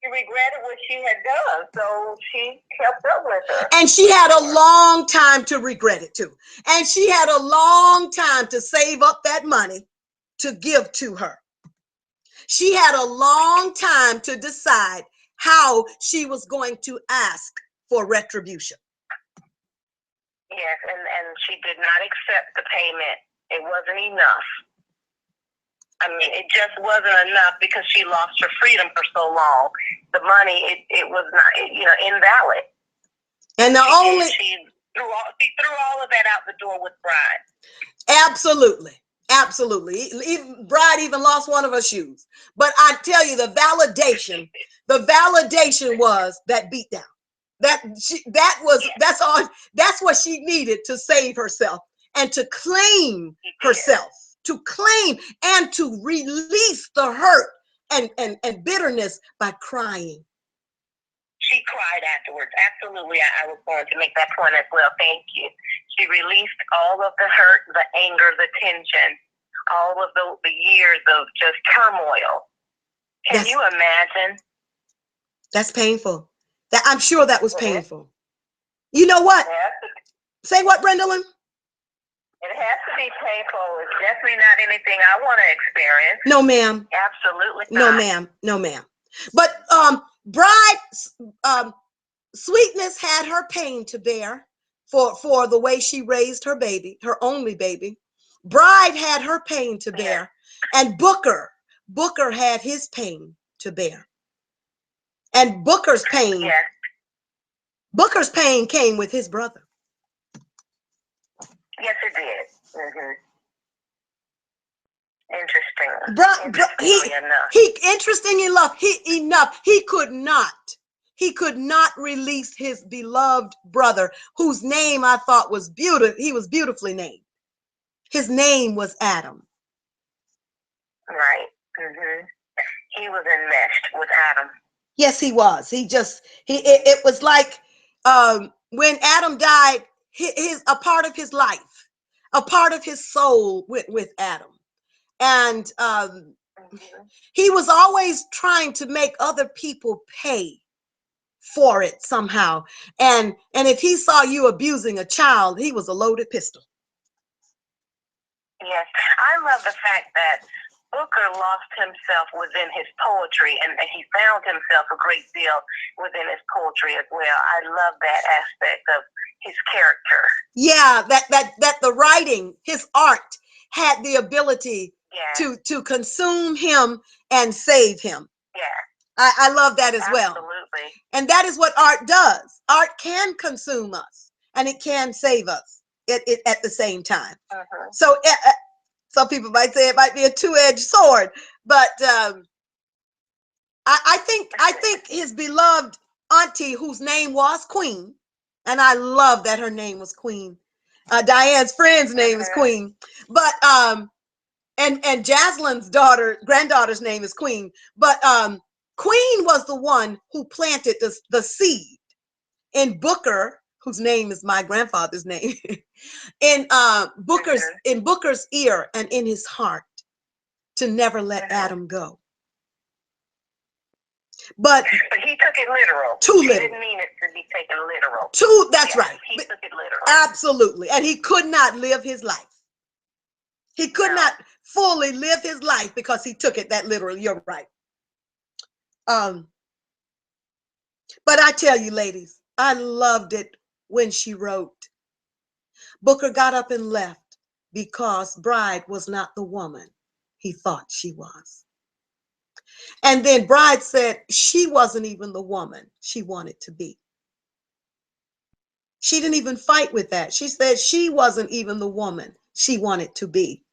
She regretted what she had done, so she kept up with her. And she had a long time to regret it too. And she had a long time to save up that money to give to her. She had a long time to decide how she was going to ask for retribution. Yes, and she did not accept the payment. It wasn't enough. I mean, it just wasn't enough because she lost her freedom for so long. The money, it was not, invalid. And she threw all of that out the door with Bride. Absolutely. Absolutely. Bride even lost one of her shoes. But I tell you, the validation was that beatdown. That's what she needed to save herself and to claim herself, to claim and to release the hurt and bitterness by crying. She cried afterwards. Absolutely. I was going to make that point as well. Thank you. She released all of the hurt, the anger, the tension, all of the years of just turmoil. Can you imagine? That's painful. I'm sure that was painful. You know what? Say what, Brendolyn? It has to be painful. It's definitely not anything I want to experience. No, ma'am. Absolutely not. No, ma'am. No, ma'am. But Bride, Sweetness had her pain to bear for the way she raised her baby, her only baby. Bride had her pain to bear, and Booker had his pain to bear. And Booker's pain came with his brother. Yes, it did. Interesting enough. He could not release his beloved brother, whose name I thought was beautiful. He was beautifully named. His name was Adam. Right. He was enmeshed with Adam. Yes, he was. It was like when Adam died, a part of his life, a part of his soul went with Adam. And he was always trying to make other people pay for it somehow. And if he saw you abusing a child, he was a loaded pistol. Yes, I love the fact that Booker lost himself within his poetry, and he found himself a great deal within his poetry as well. I love that aspect of his character. Yeah, that the writing, his art, had the ability to consume him and save him. Yeah. I love that as well. Absolutely. And that is what art does. Art can consume us and it can save us at the same time. So some people might say it might be a two-edged sword, but I think his beloved auntie, whose name was Queen, and I love that her name was Queen. Diane's friend's name is Queen, but and Jaslyn's granddaughter's name is Queen, but Queen was the one who planted the seed in Booker, whose name is my grandfather's name, in Booker's ear and in his heart, to never let Adam go. But he took it literal. He didn't mean it to be taken literal. That's right. He took it literal. Absolutely. And he could not live his life. He could not fully live his life because he took it that literal. You're right. But I tell you, ladies, I loved it when she wrote, Booker got up and left because Bride was not the woman he thought she was. And then Bride said she wasn't even the woman she wanted to be. She didn't even fight with that. She said she wasn't even the woman she wanted to be.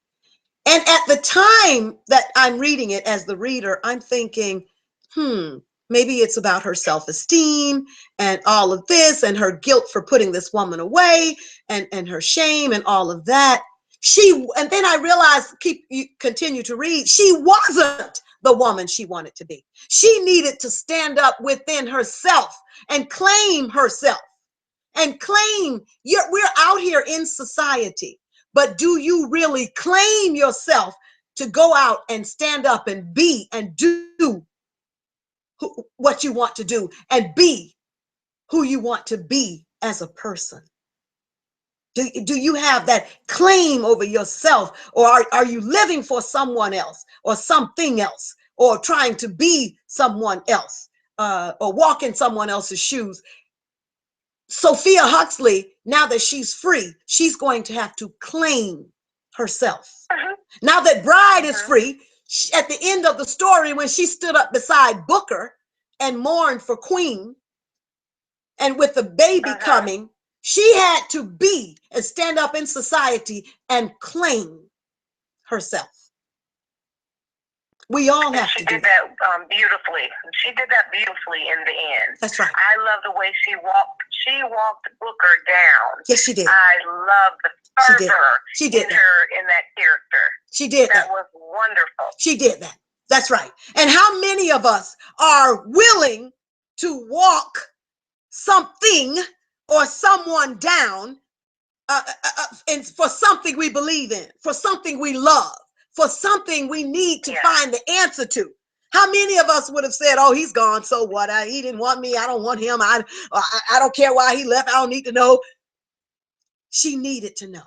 And at the time that I'm reading it as the reader, I'm thinking, maybe it's about her self-esteem and all of this and her guilt for putting this woman away and her shame and all of that. And then I realized, continue to read, she wasn't the woman she wanted to be. She needed to stand up within herself and claim herself and claim we're out here in society. But do you really claim yourself to go out and stand up and be and do what you want to do and be who you want to be as a person? Do you have that claim over yourself, or are you living for someone else or something else, or trying to be someone else, or walk in someone else's shoes? Sophia Huxley, now that she's free, she's going to have to claim herself. Now that Bride is free, at the end of the story, when she stood up beside Booker and mourned for Queen, and with the baby coming, she had to be and stand up in society and claim herself. We all have to do that. Beautifully. She did that beautifully in the end. That's right. I love the way she walked Booker down. Yes, she did. I love the fervor she did in that character. She did that. That was wonderful. She did that. That's right. And how many of us are willing to walk something or someone down and for something we believe in, for something we love, for something we need to find the answer to? How many of us would have said, oh, he's gone, so what? He didn't want me. I don't want him. I don't care why he left. I don't need to know. She needed to know.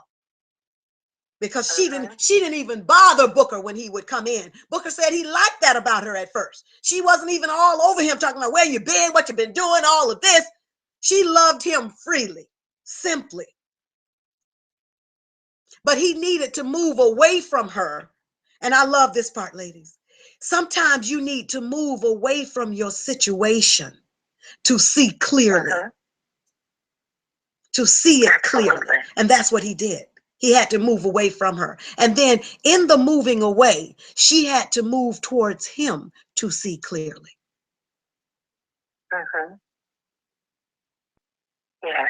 Because she didn't even bother Booker when he would come in. Booker said he liked that about her at first. She wasn't even all over him talking about where you been, what you been doing, all of this. She loved him freely, simply. But he needed to move away from her. And I love this part, ladies. Sometimes you need to move away from your situation to see clearly. To see it clearly. And that's what he did. He had to move away from her. And then in the moving away, she had to move towards him to see clearly. Yes.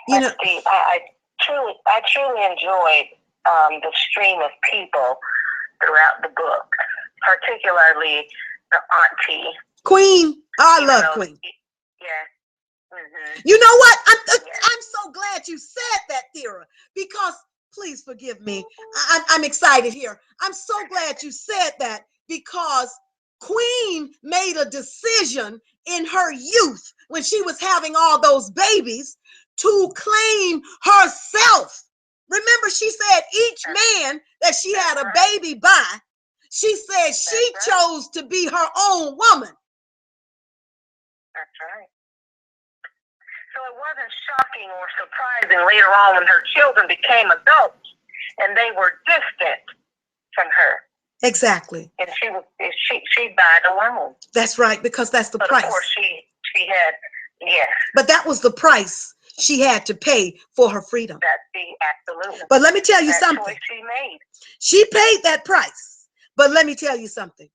You know, I truly enjoyed the stream of people throughout the book, particularly the auntie. Queen. I love Queen. Yeah. You know what? I'm so glad you said that, Thera, because please forgive me. I'm excited here. I'm so glad you said that, because Queen made a decision in her youth when she was having all those babies to claim herself. Remember, she said each man that she had a baby by, she said she chose to be her own woman. That's right. So it wasn't shocking or surprising later on when her children became adults and they were distant from her. Exactly. And she died alone. That's right, because that's the price. Of course, she had, yes. But that was the price she had to pay for her freedom. Absolutely. But let me tell you something. She made. She paid that price. But let me tell you something.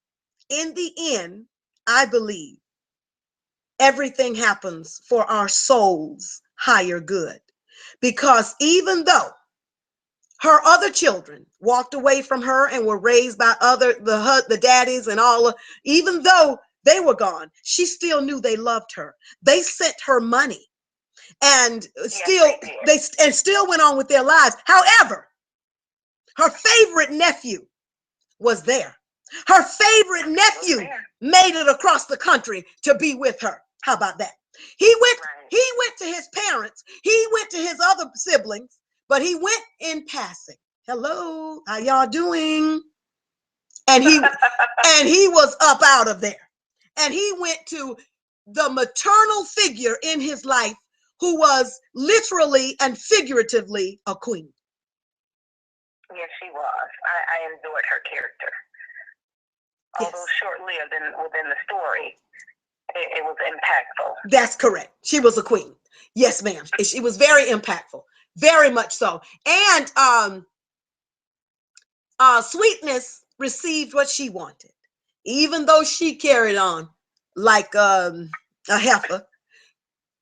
In the end, I believe everything happens for our soul's higher good. Because even though her other children walked away from her and were raised by the daddies and all, even though they were gone, she still knew they loved her. They sent her money and still went on with their lives. However, her favorite nephew was there. Her favorite nephew made it across the country to be with her. How about that? He went to his parents. He went to his other siblings, but he went in passing. Hello, how y'all doing? And he was up out of there. And he went to the maternal figure in his life, who was literally and figuratively a queen. Yes, she was. I enjoyed her character. Yes. Although short-lived within the story, it was impactful. That's correct. She was a queen. Yes, ma'am. She was very impactful. Very much so. And Sweetness received what she wanted. Even though she carried on like a heifer,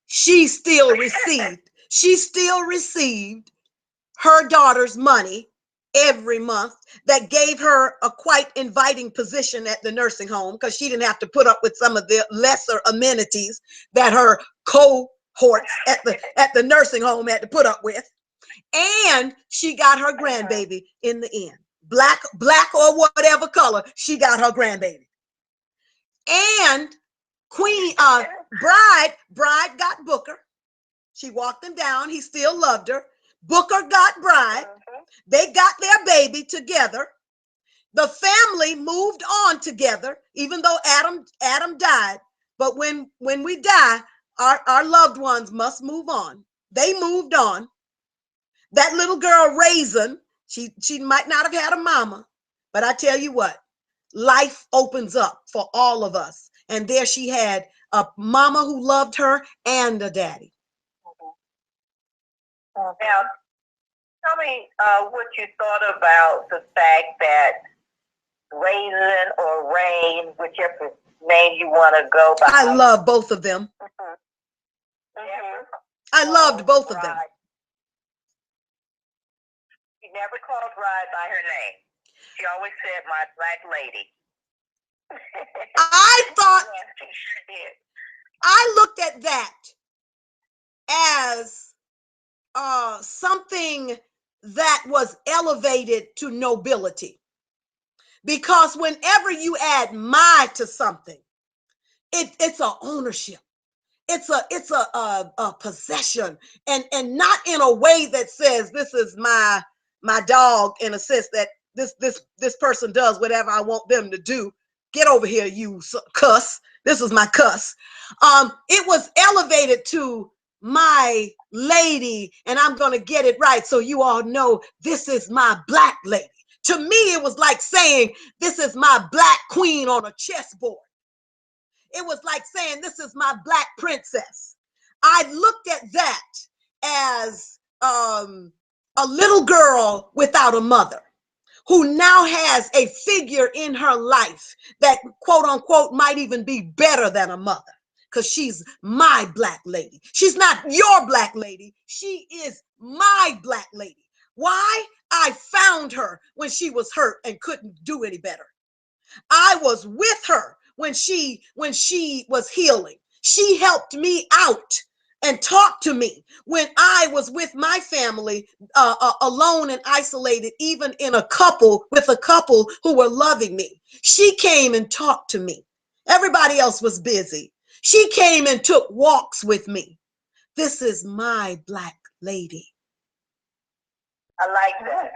she still received her daughter's money every month that gave her a quite inviting position at the nursing home, because she didn't have to put up with some of the lesser amenities that her cohorts at the nursing home had to put up with. And she got her grandbaby in the end. Black or whatever color, she got her grandbaby. And Bride got Booker. She walked him down. He still loved her. Booker got Bride. They got their baby together. The family moved on together, even though Adam died. But when we die, our loved ones must move on. They moved on. That little girl, Raisin, she might not have had a mama, but I tell you what, life opens up for all of us. And there she had a mama who loved her and a daddy. Now, tell me what you thought about the fact that Raisin or Rain, whichever name you want to go by. I love both of them. I loved both of them. She never called Bride by her name. She always said, "My black lady." I looked at that as something that was elevated to nobility, because whenever you add "my" to something, it's a ownership. It's a possession, and not in a way that says this is my dog, in a sense that this person does whatever I want them to do. Get over here, you cuss. This is my cuss. It was elevated to my lady, and I'm going to get it right so you all know this is my black lady. To me, it was like saying this is my black queen on a chessboard. It was like saying this is my black princess. I looked at that as a little girl without a mother, who now has a figure in her life that, quote unquote, might even be better than a mother, because she's my black lady. She's not your black lady. She is my black lady. Why? I found her when she was hurt and couldn't do any better. I was with her when she was healing. She helped me out and talked to me when I was with my family, alone and isolated, even with a couple who were loving me. She came and talked to me. Everybody else was busy. She came and took walks with me. This is my black lady. I like that.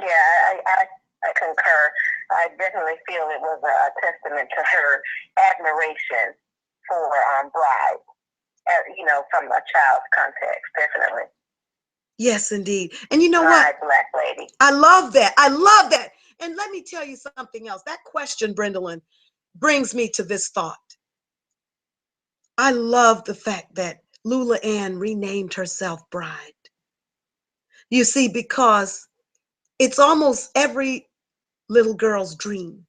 Yeah, I concur. I definitely feel it was a testament to her admiration for Bride, from a child's context, definitely. Yes, indeed. And you know what? Black lady. I love that. I love that. And let me tell you something else. That question, Brendolyn, brings me to this thought. I love the fact that Lula Ann renamed herself Bride. You see, because it's almost every little girl's dream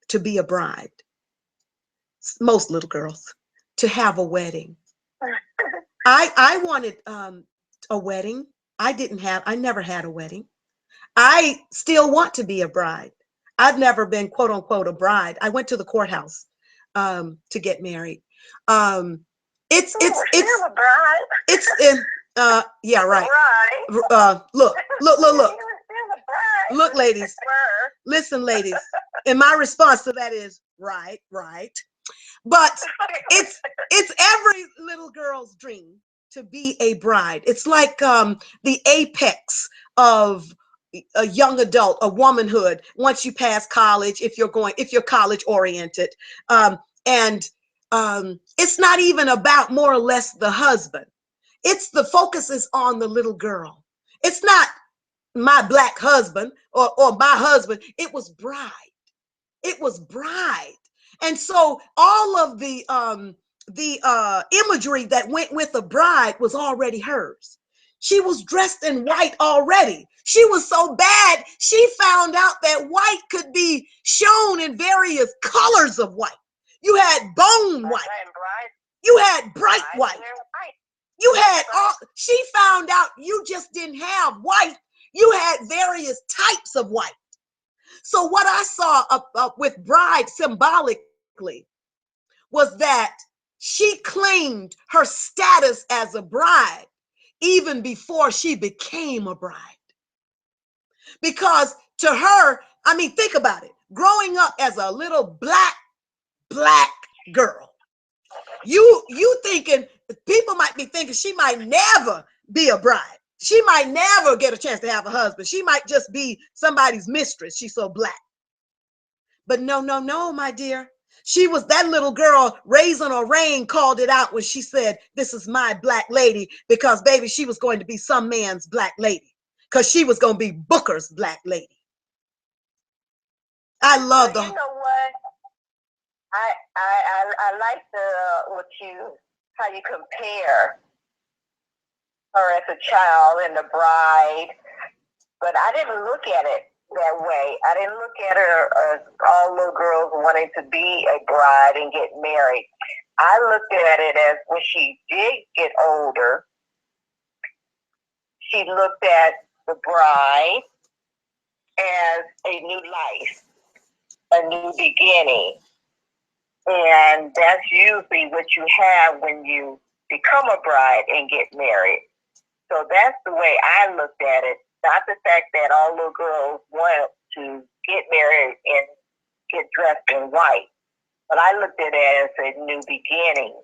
to be a bride. Most little girls, to have a wedding. I wanted a wedding. I never had a wedding. I still want to be a bride. I've never been, quote unquote, a bride. I went to the courthouse to get married. It's a bride. It's in yeah, right. Look. Look, ladies. Listen, ladies. And my response to that is right. But it's every little girl's dream to be a bride. It's like the apex of a young adult, a womanhood, once you pass college, if you're college oriented. And it's not even about more or less the husband. It's the focus is on the little girl. It's not my black husband or my husband. It was bride. It was bride. And so all of the imagery that went with the bride was already hers. She was dressed in white already. She was so bad, she found out that white could be shown in various colors of white. You had bone white. You had bright white. You had all, she found out you just didn't have white. You had various types of white. So what I saw up with bride symbolically was that she claimed her status as a bride even before she became a bride. Because to her, I mean, think about it. Growing up as a little black girl, you thinking, people might be thinking she might never be a bride. She might never get a chance to have a husband. She might just be somebody's mistress. She's so black. But no, my dear. She was that little girl, Raisin or Rain called it out when she said, this is my black lady, because baby, she was going to be some man's black lady, because she was going to be Booker's black lady. I love the. You know what? I like how you compare her as a child and the bride, but I didn't look at it that way. I didn't look at her as all little girls wanting to be a bride and get married. I looked at it as when she did get older, she looked at the bride as a new life, a new beginning. And that's usually what you have when you become a bride and get married. So that's the way I looked at it. Not the fact that all little girls want to get married and get dressed in white. But I looked at it as a new beginning.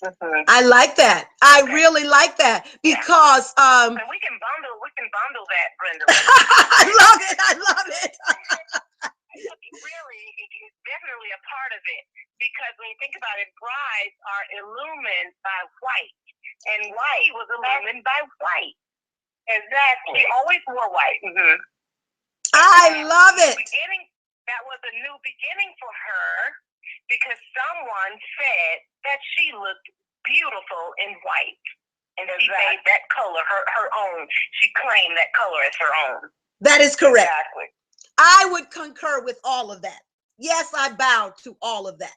Mm-hmm. I like that. I really like that because and we can bundle that, Brenda. I love it. Really, it's definitely a part of it, because when you think about it, brides are illumined by white, and white was illumined by white. Exactly. She always wore white. Mm-hmm. I love it. That was a new beginning for her, because someone said that she looked beautiful in white. And she made that color her own. She claimed that color as her own. That is correct. Exactly. I would concur with all of that. Yes, I bow to all of that.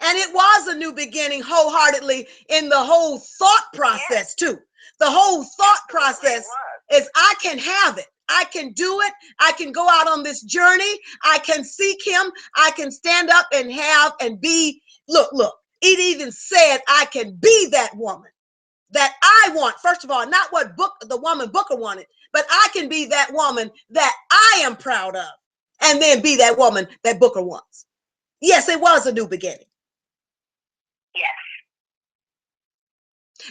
And it was a new beginning wholeheartedly in the whole thought process too. The whole thought process is I can have it. I can do it. I can go out on this journey. I can seek him. I can stand up and have and be. Look, it even said I can be that woman that I want. First of all, not what the woman Booker wanted, but I can be that woman that I am proud of, and then be that woman that Booker wants. Yes, it was a new beginning. Yes.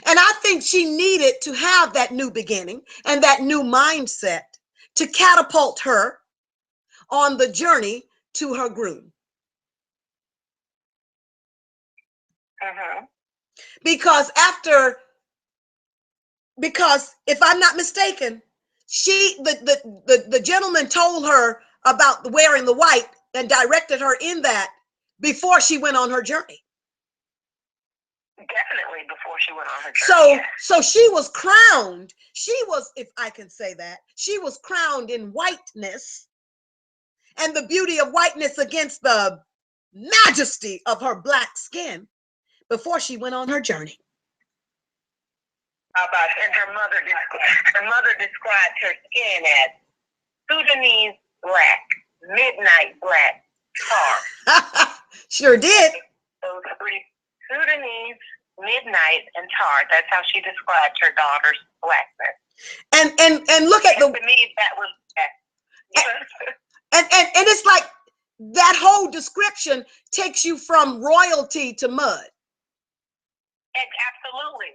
And I think she needed to have that new beginning and that new mindset to catapult her on the journey to her groom. Uh-huh. Because if I'm not mistaken, the gentleman told her about wearing the white and directed her in that before she went on her journey. Definitely before she went on her journey. So she was crowned. She was, if I can say that, she was crowned in whiteness and the beauty of whiteness against the majesty of her black skin before she went on her journey. How about, and her mother described her skin as Sudanese black, midnight black, tar. Sure did. Those three, Sudanese, midnight, and tar. That's how she described her daughter's blackness. And look at and to me, that was and it's like that whole description takes you from royalty to mud. Absolutely.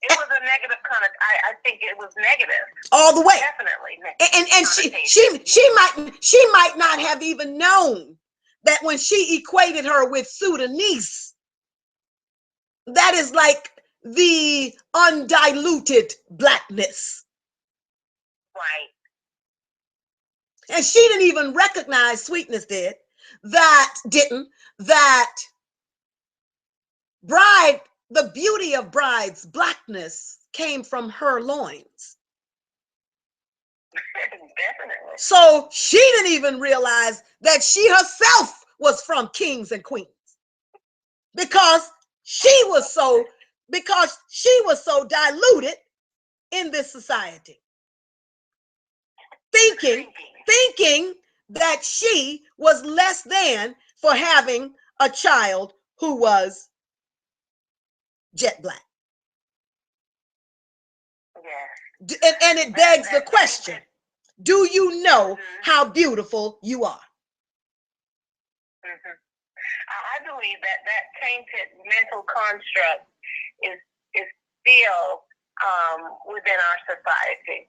It was a negative kind of. I think it was negative all the way. Definitely. And she might not have even known that when she equated her with Sudanese, that is like the undiluted blackness. Right. And she didn't even recognize, Sweetness did, that bride, the beauty of bride's blackness came from her loins. Definitely. So she didn't even realize that she herself was from kings and queens, because she was so diluted in this society, thinking that she was less than for having a child who was jet black. Yeah. And it begs the question, do you know how beautiful you are? Mm-hmm. I believe that tainted mental construct is still within our society.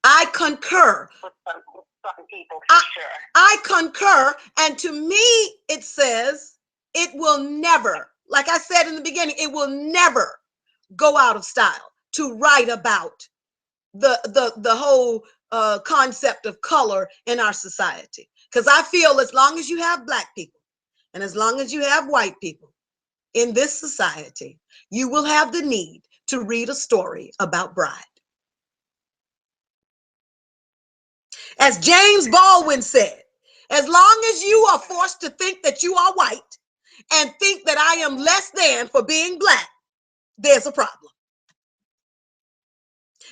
I concur. With some people, for sure. I concur. And to me, it says it will never, like I said in the beginning, it will never go out of style to write about the whole concept of color in our society. Because I feel as long as you have black people and as long as you have white people in this society, you will have the need to read a story about bride. As James Baldwin said, as long as you are forced to think that you are white and think that I am less than for being black, there's a problem.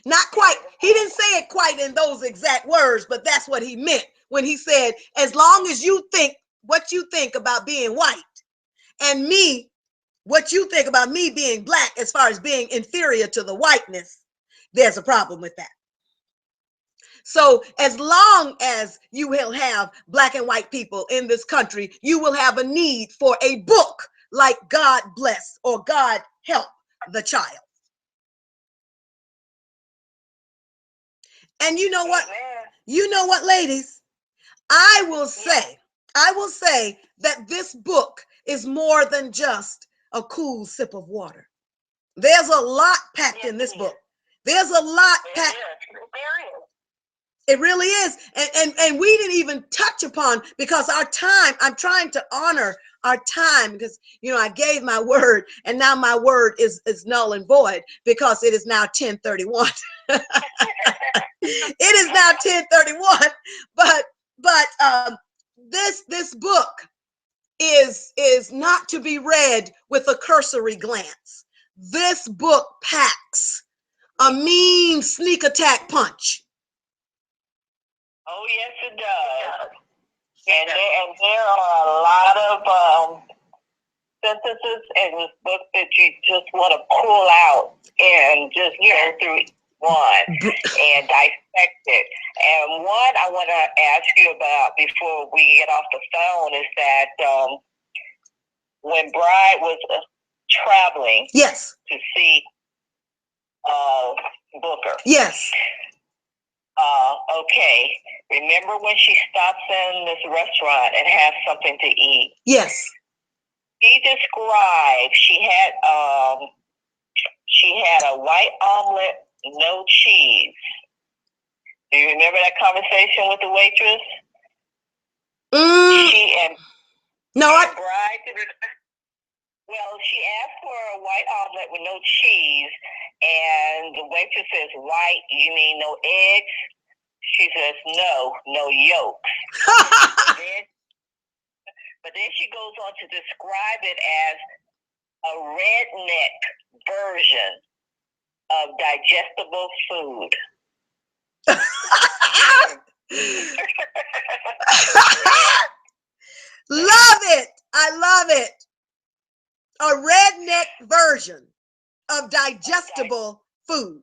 Not quite, he didn't say it quite in those exact words, but that's what he meant when he said, as long as you think what you think about being white and me, what you think about me being black as far as being inferior to the whiteness, there's a problem with that. So as long as you will have black and white people in this country, you will have a need for a book like God Bless or God Help the Child. And you know what? You know what, ladies? I will say that this book is more than just a cool sip of water. There's a lot packed in this book. There's a lot packed. It really is. And we didn't even touch upon, because our time, I'm trying to honor our time, because, you know, I gave my word and now my word is null and void because it is now 10:31. It is now 10:31. But this book is not to be read with a cursory glance. This book packs a mean sneak attack punch. Oh, yes, it does. And there are a lot of sentences in this book that you just want to pull out and just go through one and dissect it. And one I want to ask you about before we get off the phone is that when Bride was traveling to see Booker. Yes. Okay. Remember when she stops in this restaurant and has something to eat? Yes. She described she had a white omelet, no cheese. Do you remember that conversation with the waitress? Well, she asked for a white omelet with no cheese, and the waitress says, "White? You mean no eggs?" She says, "No yolks." But then she goes on to describe it as a redneck version of digestible food. Love it. I love it. A redneck version of digestible food.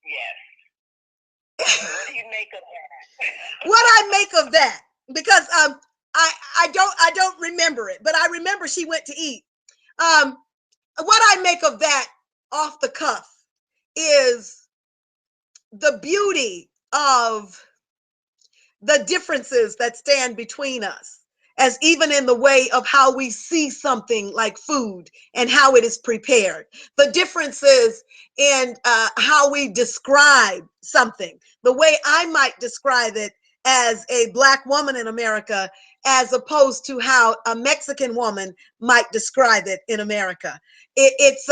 Yes. What do you make of that? What I make of that? Because I don't remember it, but I remember she went to eat. What I make of that off the cuff is the beauty of the differences that stand between us as even in the way of how we see something like food and how it is prepared. The differences in how we describe something, the way I might describe it as a Black woman in America, as opposed to how a Mexican woman might describe it in America. It's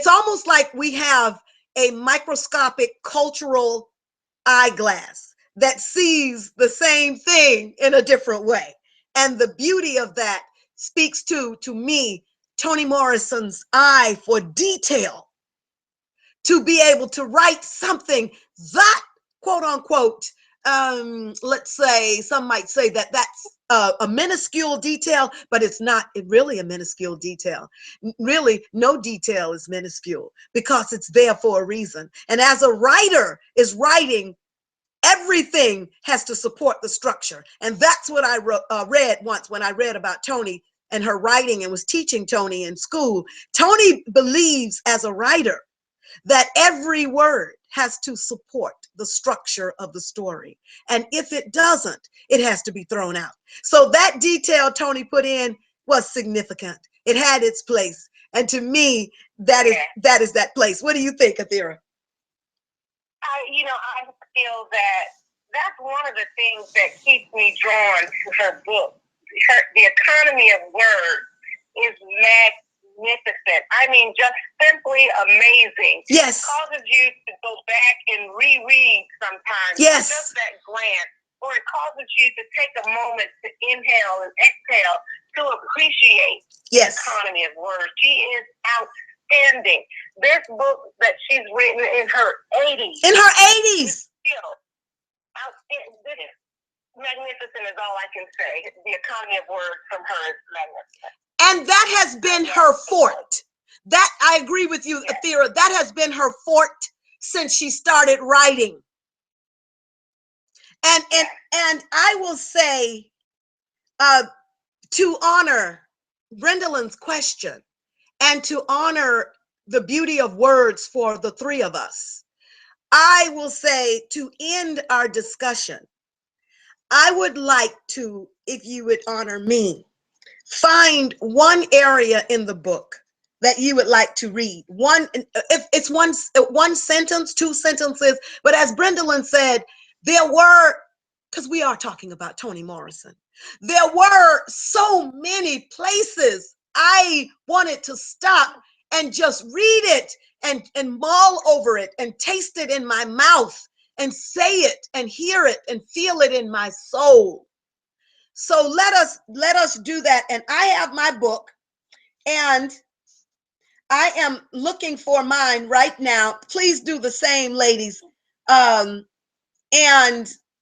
almost like we have a microscopic cultural eyeglass that sees the same thing in a different way. And the beauty of that speaks to me, Toni Morrison's eye for detail, to be able to write something that, quote unquote, let's say, some might say that that's a minuscule detail, but it's not really a minuscule detail. Really, no detail is minuscule because it's there for a reason. And as a writer is writing, everything has to support the structure. And that's what I read once when I read about Toni and her writing and was teaching Toni in school. Toni believes as a writer that every word has to support the structure of the story. And if it doesn't, it has to be thrown out. So that detail Toni put in was significant. It had its place. And to me, that is that place. What do you think, Athira? I feel that that's one of the things that keeps me drawn to her book. The economy of words is magnificent. I mean, just simply amazing. Yes. It causes you to go back and reread sometimes. Yes. Just that glance. Or it causes you to take a moment to inhale and exhale to appreciate the economy of words. She is outstanding. This book that she's written in her 80s. In her 80s. Still outstanding. Magnificent is all I can say. The economy of words from her is magnificent. And that has been her forte. That, I agree with you, Athira. That has been her forte since she started writing. And I will say, to honor Brendolyn's question and to honor the beauty of words for the three of us, I will say, to end our discussion, I would like to, if you would honor me, find one area in the book that you would like to read. One, if it's one sentence, two sentences, but as Brendolyn said, there were, because we are talking about Toni Morrison, there were so many places I wanted to stop and just read it and mull over it and taste it in my mouth and say it and hear it and feel it in my soul. So let us do that. And I have my book, and I am looking for mine right now. Please do the same, ladies. And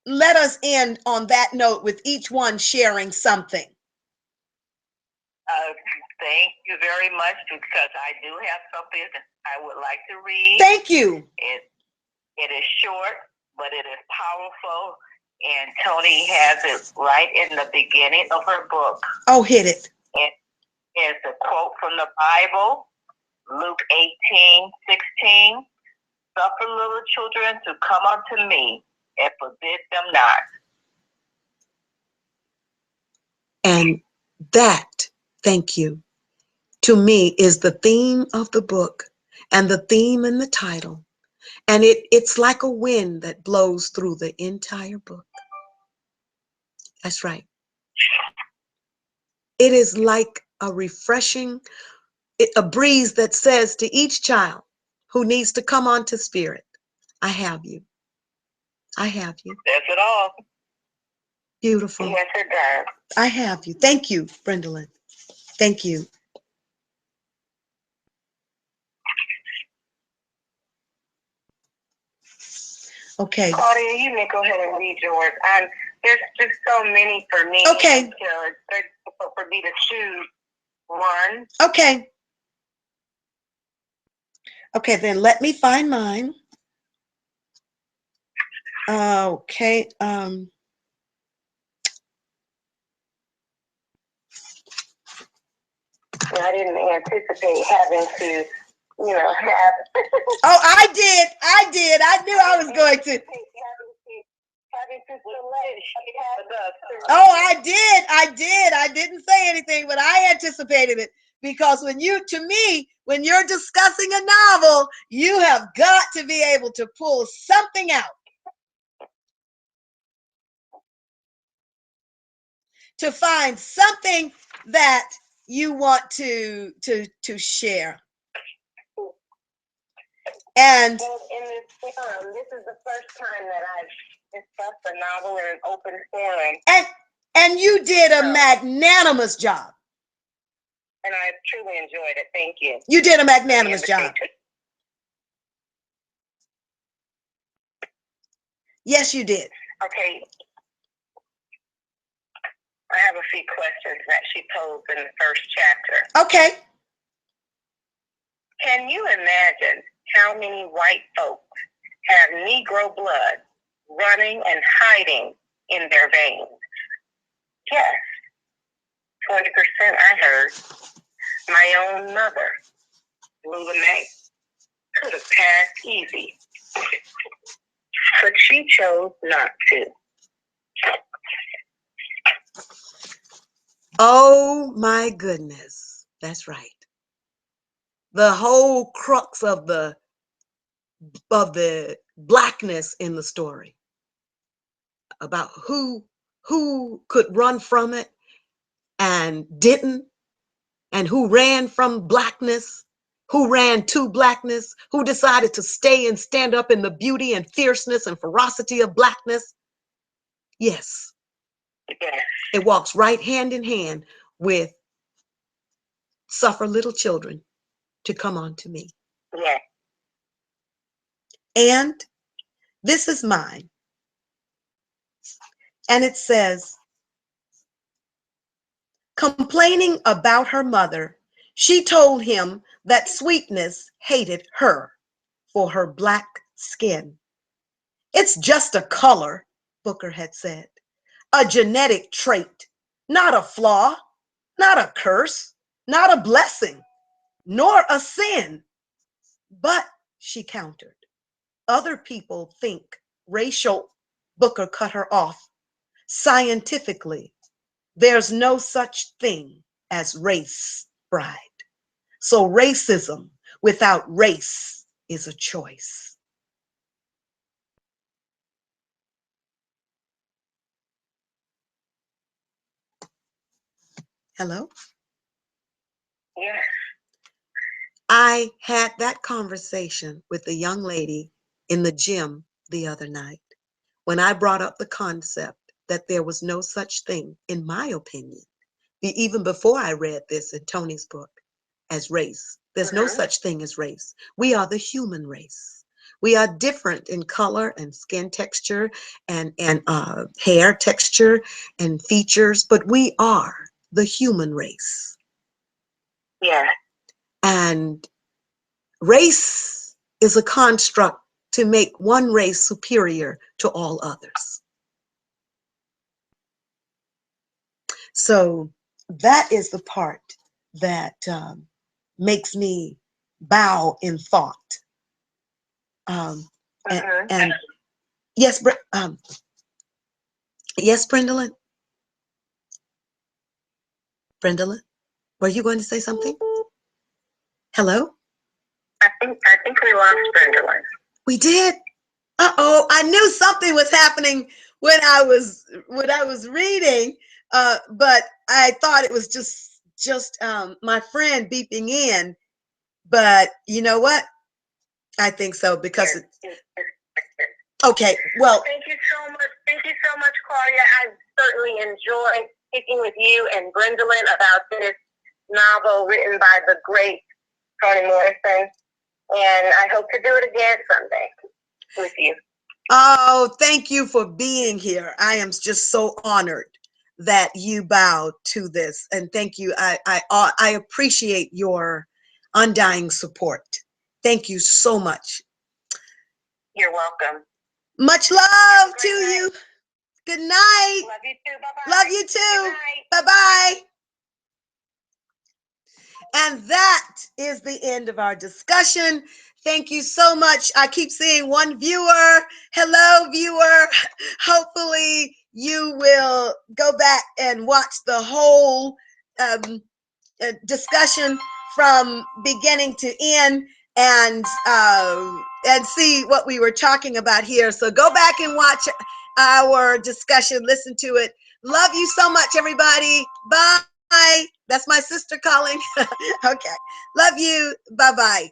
let us end on that note with each one sharing something. Thank you very much, because I do have something that I would like to read. Thank you. It is short, but it is powerful. And Toni has it right in the beginning of her book. Oh, hit it. It's a quote from the Bible, Luke 18:16. Suffer little children to come unto me, and forbid them not. And that, thank you, to me is the theme of the book and the theme in the title. And it's like a wind that blows through the entire book. That's right. It is like a refreshing, a breeze that says to each child who needs to come onto spirit, I have you. I have you. That's it all. Beautiful. Yes, it does. I have you. Thank you, Brendolyn. Thank you. Okay. Claudia, you may go ahead and read yours. There's just so many for me. Okay. It's very difficult for me to choose one. Okay. Okay, then let me find mine. Okay. I didn't anticipate having to, have. Oh, I did. I knew I was going to. Oh, I did. I didn't say anything, but I anticipated it because when you're discussing a novel, you have got to be able to pull something out to find something that you want to share. And in this forum, this is the first time that I've discussed a novel in an open forum. And you did a magnanimous job. And I truly enjoyed it. Thank you. You did a magnanimous job. Yes, you did. Okay. I have a few questions that she posed in the first chapter. Okay. Can you imagine how many white folks have Negro blood running and hiding in their veins? Yes, 20% I heard. My own mother, Lula Mae, could have passed easy, but she chose not to. Oh my goodness, that's right. The whole crux of the blackness in the story about who could run from it and didn't, and who ran from blackness, who ran to blackness, who decided to stay and stand up in the beauty and fierceness and ferocity of blackness. Yes, it walks right hand in hand with suffer little children to come unto me. Yeah. And this is mine. And it says, complaining about her mother, she told him that Sweetness hated her for her black skin. It's just a color, Booker had said, a genetic trait, not a flaw, not a curse, not a blessing, nor a sin. But, she countered, other people think racial. Booker cut her off. Scientifically, there's no such thing as race, bride. So racism without race is a choice. Hello? Yeah. I had that conversation with a young lady in the gym the other night when I brought up the concept that there was no such thing, in my opinion, even before I read this in Toni's book, as race. There's no such thing as race. We are the human race. We are different in color and skin texture and hair texture and features, but we are the human race. Yeah. And race is a construct to make one race superior to all others. So that is the part that makes me bow in thought. And yes, yes, Brendolyn. Brendolyn, were you going to say something? Hello? I think we lost Brendolyn. We did. Uh-oh, I knew something was happening when I was reading, but I thought it was just my friend beeping in. But you know what? I think so because okay. Well, thank you so much. Thank you so much, Claudia. I certainly enjoyed speaking with you and Brendolyn about this novel written by the great Toni Morrison, and I hope to do it again someday with you. Oh, thank you for being here. I am just so honored that you bowed to this, and thank you. I appreciate your undying support. Thank you so much. You're welcome. Much love to you. Good night. Love you too. Bye-bye. Love you too. Bye-bye. And that is the end of our discussion. Thank you so much. I keep seeing one viewer. Hello, viewer. Hopefully, you will go back and watch the whole discussion from beginning to end and see what we were talking about here. So go back and watch our discussion. Listen to it. Love you so much, everybody. Bye. That's my sister calling. Okay. Love you. Bye-bye.